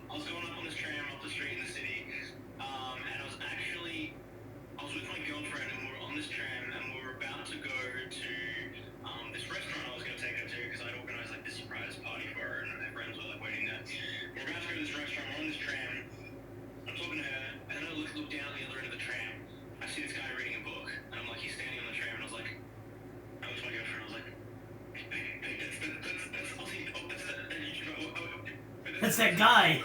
I was going up on this tram up the street in the city, and I was with my girlfriend, and we were on this tram, and we were about to go to this restaurant I was going to take her to, because I'd organised like this surprise party for her, and her friends were like waiting there. We're about to go to this restaurant, we're on this tram, I'm talking to her, and then I look down the other end of the tram, I see this guy reading a book, and I'm like, he's standing on the tram, and I was like, I was my girlfriend, I was like, hey, that's Aussie, oh, that's that YouTuber, That's that guy.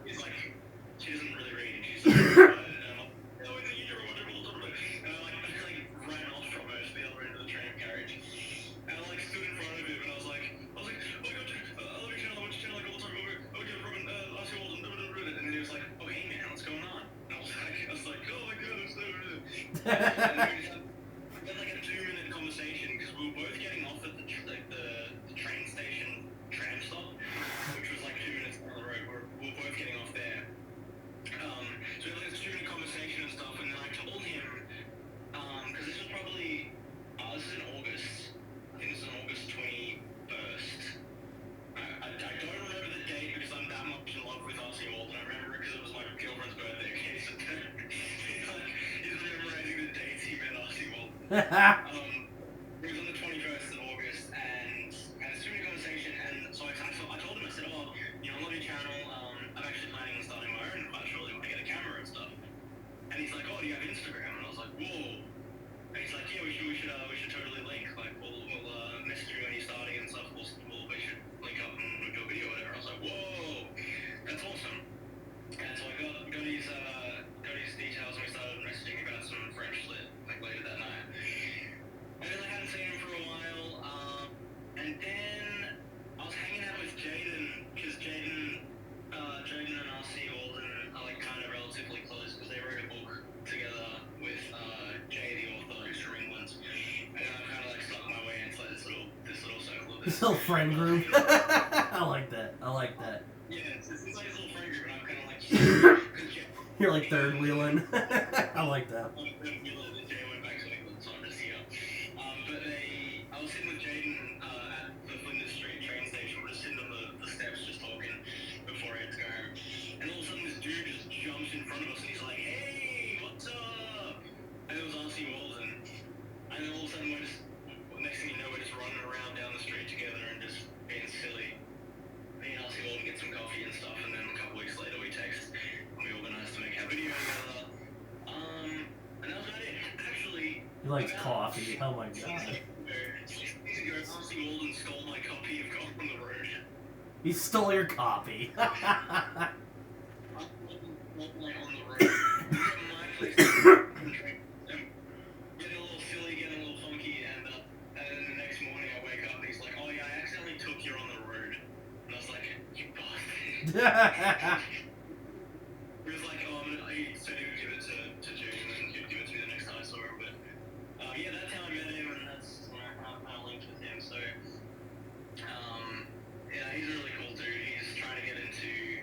He's like, she doesn't really read, she's like, and I'm like, oh, he's a YouTuber, whatever, and I like ran off from her to the other end of the tram carriage, and I like stood in front of him, and I was like, oh my god, I love your channel, I watch your channel like all the time, oh yeah, Robin, RC Waldun, and then he was like, oh hey man, what's going on? And I was like, oh my god, I'm so and then we had like a 2-minute conversation, because we were both getting off at the train station tram stop, which was like 2 minutes down the road. We were both getting off there. So we had like this 2-minute conversation and stuff, and then I told him, because this was probably, this is in August. I think this is on August 21st. I don't remember the date because I'm that much in love with RC Waldun. I remember it because it was my girlfriend's birthday. Okay, so he's memorizing the dates he met RC Waldun. It was on the 21st of August, and had a super conversation, and so I told him, I said, oh, I love your channel, I'm actually planning on starting my own quite shortly when I get a camera and stuff. And he's like, oh, do you have Instagram? And I was like, whoa. And he's like, yeah, we should totally link, like, we'll message you when you're starting and stuff, we should link up and we'll do a video or whatever. I was like, whoa, that's awesome. And so I got his details, and we started messaging about some French lit, like, later that night. And then I hadn't seen him for a while, and then I was hanging out with Jaden, because Jaden and RC Waldun are like kind of relatively close, because they wrote a book together with Jay, the author, who's from England, and I kind of like stuck my way into like this little circle of This little friend group. I like that. Yeah, it's like this little friend group, and I'm kind of like, You're like third wheeling. I like that. Jay went back to England, so I'm just here. But I was sitting with Jaden at the Flinders Street train station. We're just sitting on the steps, just talking before I had to go home. And all of a sudden, this dude just jumps in front of us, and he's like, "Hey, what's up?" And it was RC Waldun. And then all of a sudden, next thing you know, we're just running around down the street together and just being silly. Me and RC Waldun get some coffee and stuff, and then a couple weeks later, we text, and we organized to make our video together. And that was about it. Actually, He likes coffee. Oh my god. 6 days ago, RC Waldun stole my copy of Gone on the Road. He stole your copy. On the road. My place. Getting a little silly, getting a little funky, and then the next morning I wake up and he's like, "Oh yeah, I accidentally took you on the road." And I was like, "You bastard." He was like, "Oh, he said he would give it to June and he'd give it to me the next time I saw him." But yeah, that's how I met him, and that's when I linked with him. So yeah, he's a really cool dude. He's trying to get into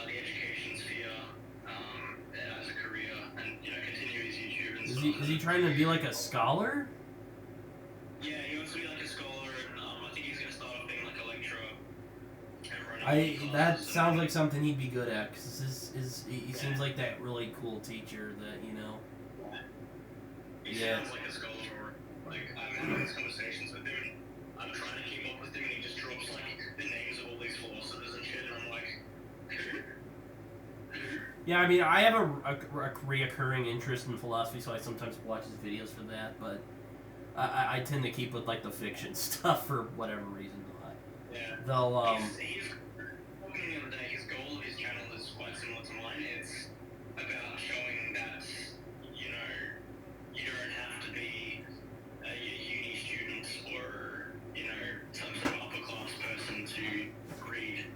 the education sphere as a career, and continue his YouTube and stuff. Is he trying to be like a scholar? Yeah, he wants to be like a scholar, and I think he's gonna start off being like a lecturer. That sounds like something he'd be good at, because he seems like that really cool teacher that He sounds like a scholar. Like, I'm having these conversations with him, and I'm trying to keep up with him, and he just drops like the names of all these philosophers and shit, and I'm like, Yeah, I mean, I have a reoccurring interest in philosophy, so I sometimes watch his videos for that, but I tend to keep with, like, the fiction stuff for whatever reason. Yeah. Though, He's talking the other day, his goal of his channel is quite similar to mine. It's about showing that, you know, you don't have to be a uni student or, you know, some sort of upper class person to read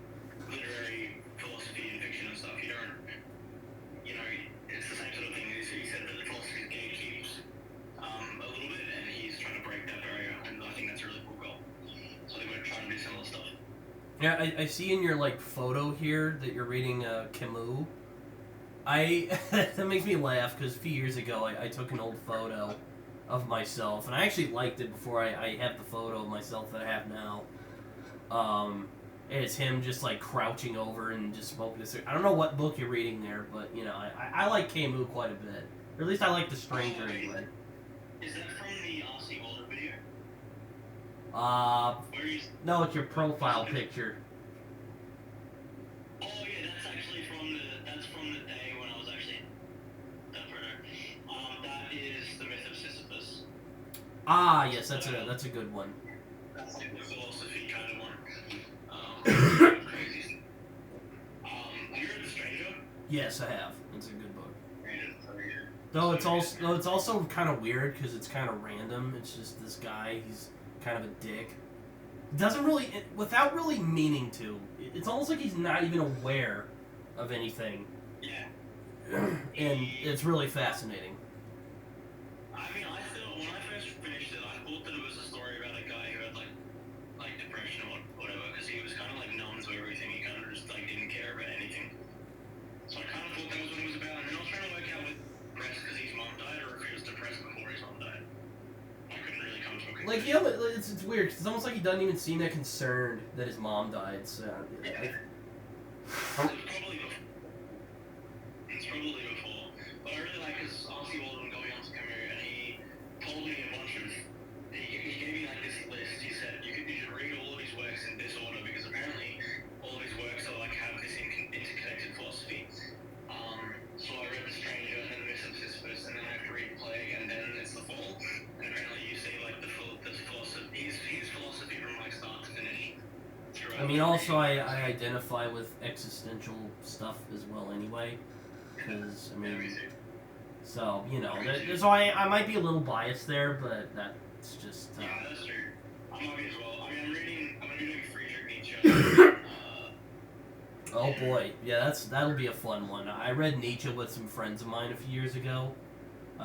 literary philosophy and fiction and stuff. You don't, you know, it's the same sort of thing. He said that the philosophy gatekeeps a little bit, and he's trying to break that barrier, and I think that's a really cool goal. So they were trying to do similar stuff. yeah, I see in your, like, photo here that you're reading Camus. That makes me laugh, because a few years ago I took an old photo of myself, and I actually liked it before I have the photo of myself that I have now. It's him just, like, crouching over and just smoking a cigarette. I don't know what book you're reading there, but, you know, I like Camus quite a bit. Or at least I like The Stranger anyway. Is that from the RC Waldun video? No, it's your profile picture. Oh yeah, that's actually from the day when I was actually that photo. That is the myth of Sisyphus. Ah, yes, that's a good one. That's like the philosophy kind of one. Crazy. Have you read The Stranger? Yes, I have. It's a good book. Very good. Though it's also kind of weird because it's kind of random. It's just this guy. He's kind of a dick. Doesn't really, without really meaning to. It's almost like he's not even aware of anything. Yeah. And it's really fascinating. I mean, I thought when I first finished it, I thought that it was a story about a guy who had like depression or whatever, because he was kind of like numb to everything. He kind of just like didn't care about anything. So I kind of thought that was what it was about, and then I was trying to work out with depressed because his mom died, or if he was depressed before his mom died. I couldn't really come to a conclusion. Like, yeah, it's weird. 'Cause it's almost like he doesn't even seem that concerned that his mom died. So, Yeah. It's probably before. But I really like his RC Waldun going on to Camus, and he told me a bunch of. He gave me like this list. He said you should read all of his works in this order because apparently all of his works are like have this interconnected philosophy. So I read The Stranger and then The Myth of Sisyphus, and then I have to read Plague, and then it's The Fall. And apparently you see like the philosophy, his philosophy from like start to finish. I mean, also I identify with existential stuff as well anyway. Because, I mean, so, you know, so I might be a little biased there, but that's just... Yeah, that's true. I might be as well. I mean, I'm going to be doing Friedrich Nietzsche. Oh boy, yeah, that'll be a fun one. I read Nietzsche with some friends of mine a few years ago.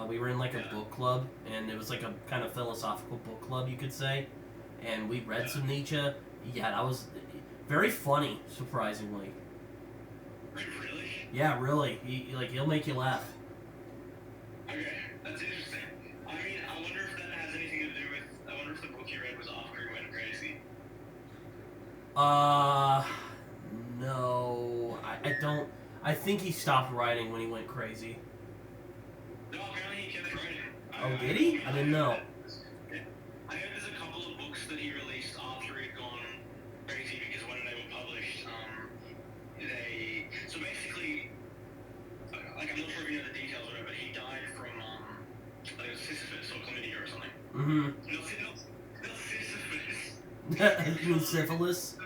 We were in like a book club, and it was like a kind of philosophical book club, you could say. And we read some Nietzsche. Yeah, that was very funny, surprisingly. Really? Yeah, really. He'll make you laugh. Okay, that's interesting. I mean, I wonder if that has anything to do with. I wonder if the book you read was after he went crazy. No, I don't. I think he stopped writing when he went crazy. No, apparently he kept writing. Oh, did he? I didn't know. I heard there's a couple of books that he released after he'd gone crazy because when they were published, they. So basically, like, I'm not sure if you know the details or whatever, but he died from, like, syphilis or chlamydia or something. Mm-hmm. No syphilis. You mean syphilis?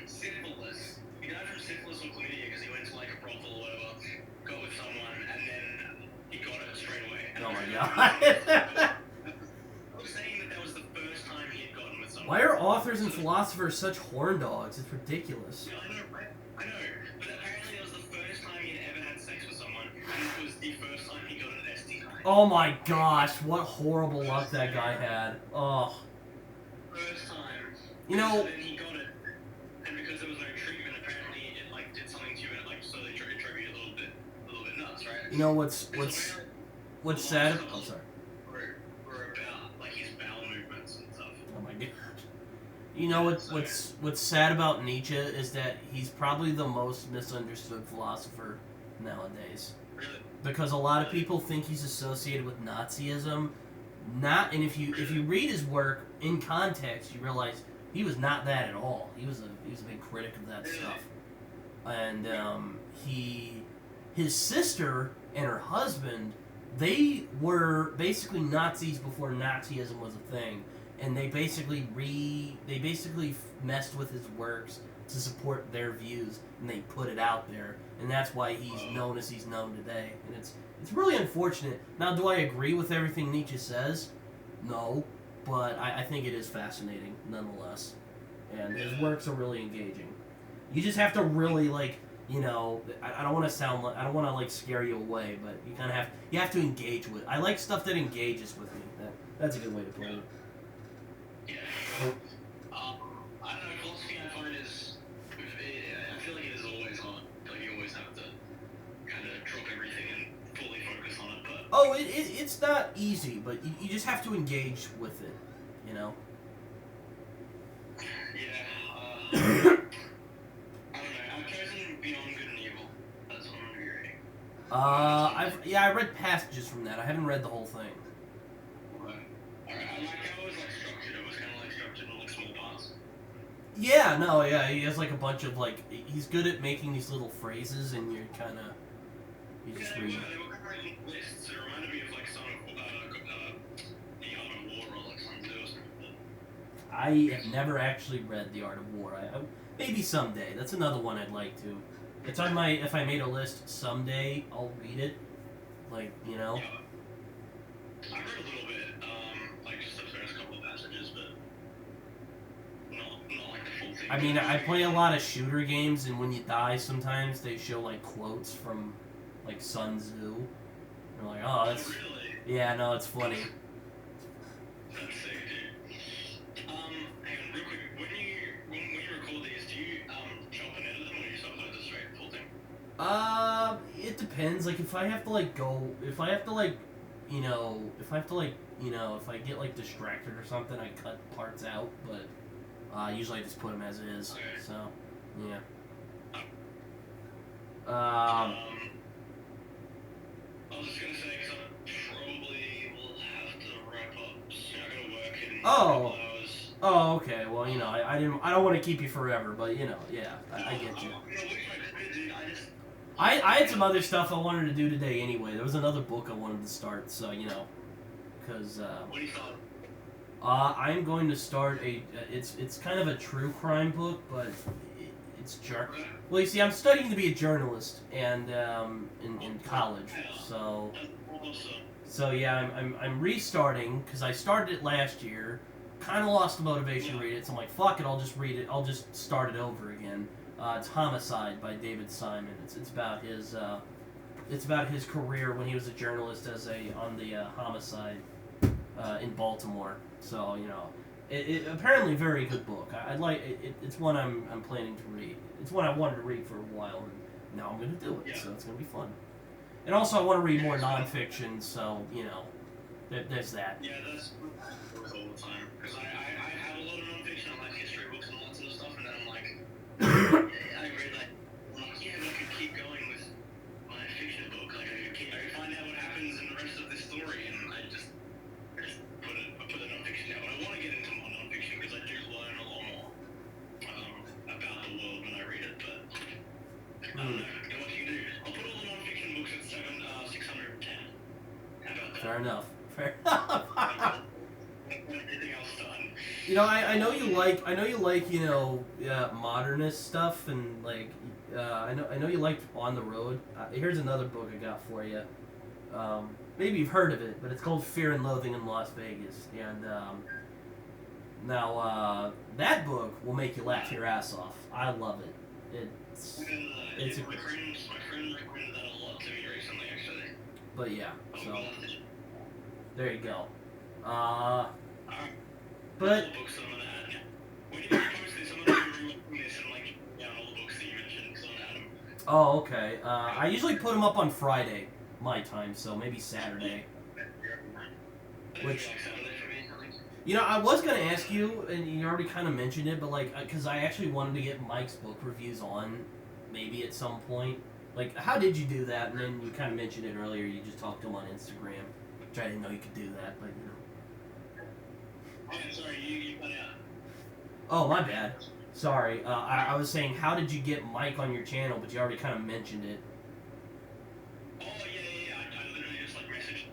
Syphilis. He died from syphilis or chlamydia because he went to like a brothel or whatever, got with someone, and then he got it straight away. And Oh my god. I was saying that was the first time he had gotten with someone. Why are authors and philosophers such horn dogs? It's ridiculous. Yeah, I know, right? I know. But apparently it was the first time he had ever had sex with someone, and it was the first time he got an STI. Oh my gosh, what horrible luck that guy had. Oh. First time. You know... So then he got it, and because there was no treatment, apparently it like did something to you, and it like slowly drove you a little bit nuts, right? You know what's sad? I'm sorry. Were about like his bowel movements and stuff. Oh my god. You know what's sad about Nietzsche is that he's probably the most misunderstood philosopher nowadays. Really? Because a lot of people think he's associated with Nazism. And if you read his work in context, you realize he was not that at all. He was a big critic of that stuff. And his sister and her husband, they were basically Nazis before Nazism was a thing, and they basically messed with his works to support their views, and they put it out there, and that's why he's known as he's known today. And it's really unfortunate. Now, do I agree with everything Nietzsche says? No, but I think it is fascinating nonetheless, and his works are really engaging. You just have to really I don't want to scare you away, but you have to engage with it. I like stuff that engages with me. That's a good way to put it. Yeah. I don't know, philosophy I find I feel like it is always hard. Like you always have to kind of drop everything and fully focus on it, but... Oh, it's not easy, but you just have to engage with it, you know? Yeah, I don't know, I've chosen Beyond Good and Evil. That's what I'm reading. I read passages from that. I haven't read the whole thing. Alright, I like how it was structured. It was kind of structured in small parts. Yeah, no, yeah, he has a bunch of he's good at making these little phrases, and you just read them. They were kind of lists. It reminded me of some of the Art of War or something too or something. I have never actually read The Art of War. Maybe someday. That's another one I'd like to. It's on my. If I made a list someday, I'll read it. Yeah. I read a little bit, just the first couple of passages, but not the full thing. I mean, I play a lot of shooter games, and when you die, sometimes they show quotes from Sun Tzu. And they're like, oh, that's. Oh, really? Yeah, no, it's funny. That's sick, dude. Hang on, real quick. When you record these, do you chop and edit them, or do you just upload the straight full thing? It depends. If I have to if I get distracted or something, I cut parts out. But usually I just put them as is. Okay. So, yeah. I was just gonna say, because I probably will have to wrap up soon. I gotta work in a Oh. couple hours. Oh, okay. Well, I don't want to keep you forever, but yeah, I get you. I had some other stuff I wanted to do today anyway. There was another book I wanted to start, so because What do you thought? I'm going to start it's kind of a true crime book, but it's well, you see, I'm studying to be a journalist and in college, so yeah, I'm restarting because I started it last year, kind of lost the motivation to read it, so I'm like, fuck it, I'll just read it, I'll just start it over again. It's Homicide by David Simon. It's about his career when he was a journalist on the homicide in Baltimore. So it apparently a very good book. I'd like it. It's one I'm planning to read. It's one I wanted to read for a while, and now I'm going to do it. Yeah. So it's going to be fun. And also I want to read more nonfiction. So there's that. Yeah, that's all the time. Because I have a lot of nonfiction. I like history books and all that sort of stuff, and then I'm like, I read yeah, but I could keep going with my fiction book. I could find out what happens in the rest of this story, and I just put the nonfiction down. But I want to get into more nonfiction because I do learn a lot more about the world when I read it. But I don't know. What you do? I'll put all the nonfiction books at 610. How about that? Fair enough. Anything else done? I know you like modernist stuff, and I know you like On the Road. Here's another book I got for you. Maybe you've heard of it, but it's called Fear and Loathing in Las Vegas. And now that book will make you laugh your ass off. I love it. My friend recommended that a lot to me recently, actually. But yeah, so there you go. But all the books that I'm gonna add now. When you post this, I'm gonna be reading this and down all the books that you mentioned, because I'm gonna add them. oh, okay. I usually put them up on Friday, my time, so maybe Saturday. Which, I was gonna ask you, and you already kind of mentioned it, but because I actually wanted to get Mike's book reviews on, maybe at some point. How did you do that? And then you kind of mentioned it earlier. You just talked to him on Instagram, which I didn't know you could do that, but Oh, sorry, you cut out. Oh, my bad. Sorry, I was saying, how did you get Mike on your channel? But you already kind of mentioned it. Oh, yeah. I literally just, like, messaged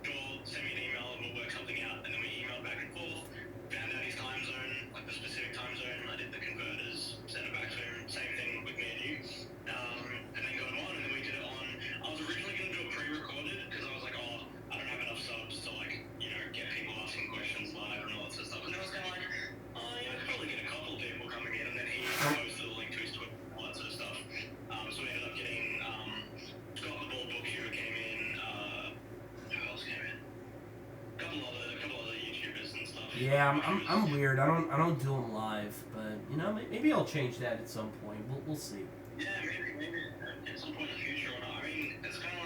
Joel, sent me an email, and we'll work something out. And then we emailed back and forth, found out his time zone, like the specific time zone. I did the converters, sent it back to him. Same thing with me and you. And then got him on, and then we did it on. I was originally going to do a pre-recorded because I was like, oh, I don't have enough subs to, like, you know, get people asking questions live and all that sort of stuff. And then I was kind of like, oh, yeah, I could probably get a couple people coming in, and then he posted a link to his Twitter and all that sort of stuff. So we ended up getting Scott the Ball Book who came in. Who else came in? A couple other YouTubers and stuff. Yeah, I'm weird. I don't do them live, but you know, maybe I'll change that at some point. We'll see. Yeah, maybe at some point in the future or not. I mean, it's kind of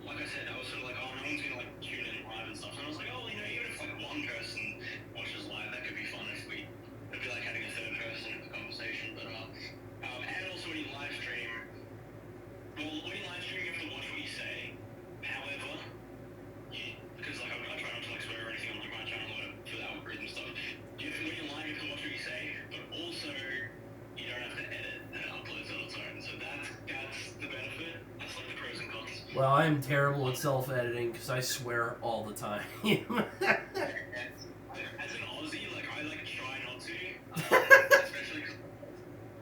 like I said, I was sort of like, oh, no one's gonna like tune in live and stuff. And I was like, oh, you know, even if like one person watches live, that could be fun if it'd be like having a third person in the conversation. But and also when you live stream, you have to watch what you say. However, because like I try not to like swear or anything on like my channel or for the algorithm stuff. When you're live, you have to watch what you say, but also you don't have to edit and it uploads on its own. So that's the benefit. That's like the pros and cons. Well, I am terrible at self-editing because I swear all the time. As an Aussie, like I like try not to, especially because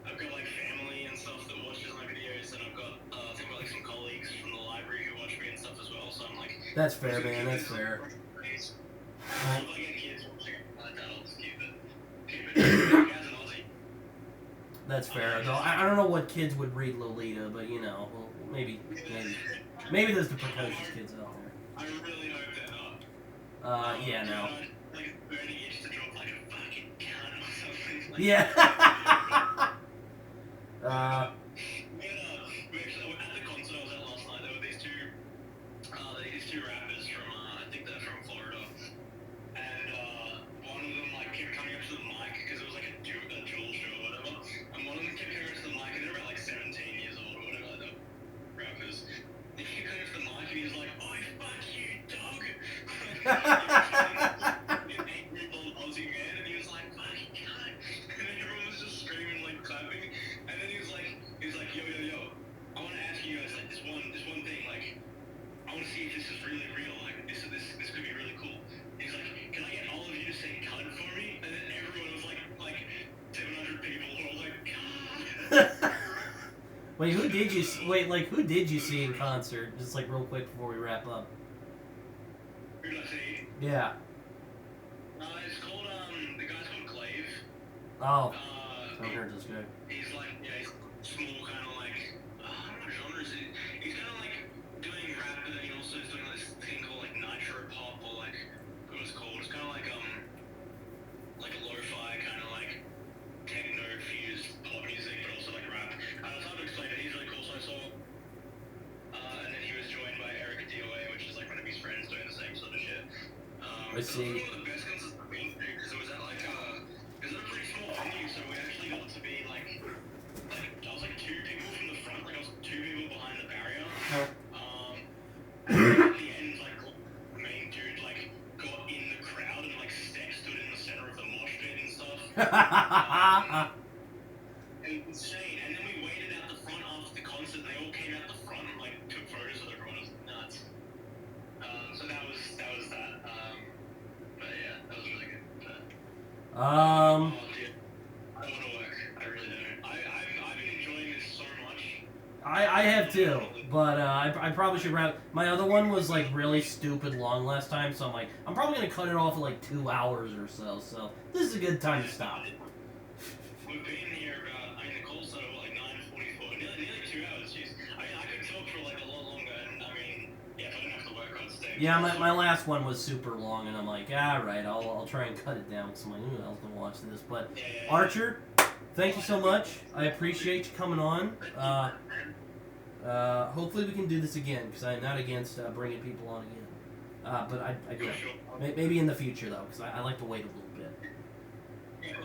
I've got like family and stuff that watches my videos, and I've got I think like some colleagues from the library who watch me and stuff as well. So I'm like, That's fair, man. That's fair. If I get kids watching it like that, I'll just keep it as an Aussie. That's fair. Though I don't know what kids would read Lolita, but you know, well, maybe there's the precocious kids out there. I really hope they're not. Yeah, no. Like burning itch to drop like a fucking cunt or something. Like, Yeah. we actually at the concert I was at last night. There were these two rappers from I think they're from Florida, and one of them like kept coming up to the mic because it was like a dual show or whatever, and one of them kept coming up to the mic and they're about like 17 years old or whatever, like the rappers. He kept coming up to the mic and he was like, "Oh fuck you, dog." An 8-year-old Aussie man, and he was like, "Fucking cunt," and then everyone was just screaming like clapping, and then he was like, yo, I want to ask you guys like this one thing, like I want to see if this is really real, like this could be really cool. He's like, can I get all of you to say cunt for me? And then everyone was like 700 people were all like, cunt. Wait, who did you see in concert? Just like real quick before we wrap up. Who did I see? Yeah. It's called the guy's called Glaive. Oh. I heard this guy. He's like, yeah, he's small, kind of like, I don't know what genres. He's kind of like doing rap, but then he also is doing this thing called like nitro pop, or like what it's called. It's kind of like a lo-fi kind of like techno fused pop music, but also like rap. It's hard to explain it. He's really cool. So I saw, and then he was joined by Eric DOA, which is like one of his friends doing the same sort of shit. I see. It was one of the best concerts I've been to because it was at like it was at a pretty small venue, so we actually got to be like I was like 2 people from the front, like I was 2 people behind the barrier. And at the end, like the main dude like got in the crowd and like stood in the center of the mosh pit and stuff. It was insane. And then we waited out the front after the concert. And they all came out the front and like took photos with everyone. It was nuts. So that was that. But yeah, that was really good. But, oh, dude. I want to work. I really do. I've been enjoying this so much. I have too, but I probably should wrap. My other one was like really stupid long last time, so I'm probably gonna cut it off at like 2 hours or so. So this is a good time to stop. We've been here about, I mean, the call started at like 9:44, nearly 2 hours. Jeez, I mean, I could talk for like a lot longer, and I mean, yeah, if I didn't have to work, I'd stay. Yeah, my last one was super long, and I'm like, alright, I'll try and cut it down because I'm like, who else gonna watch this? But Yeah. Archer, thank you so much. I appreciate you coming on. Hopefully we can do this again because I'm not against bringing people on again. But I maybe in the future though, because I like to wait a little bit. Yeah,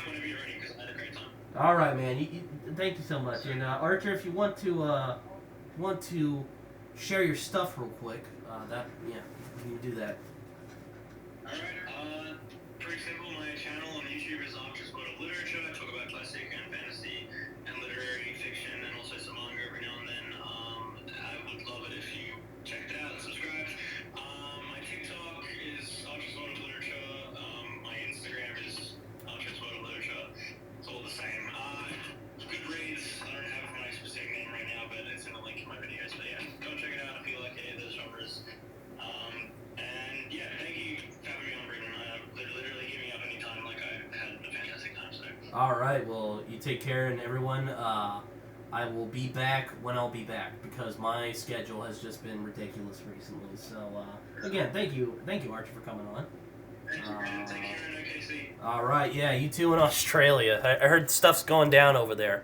whenever you're ready, because I had a great time. All right, man. Thank you so much. And Archer, if you want to share your stuff real quick, you can do that. Alright, pretty simple. My channel on YouTube is Archer's Got a Litter. All right. Well, you take care, and everyone. I will be back when I'll be back because my schedule has just been ridiculous recently. So again, thank you, Archie, for coming on. Thank you, man. Take care in OKC. All right. Yeah, you too in Australia. I heard stuff's going down over there.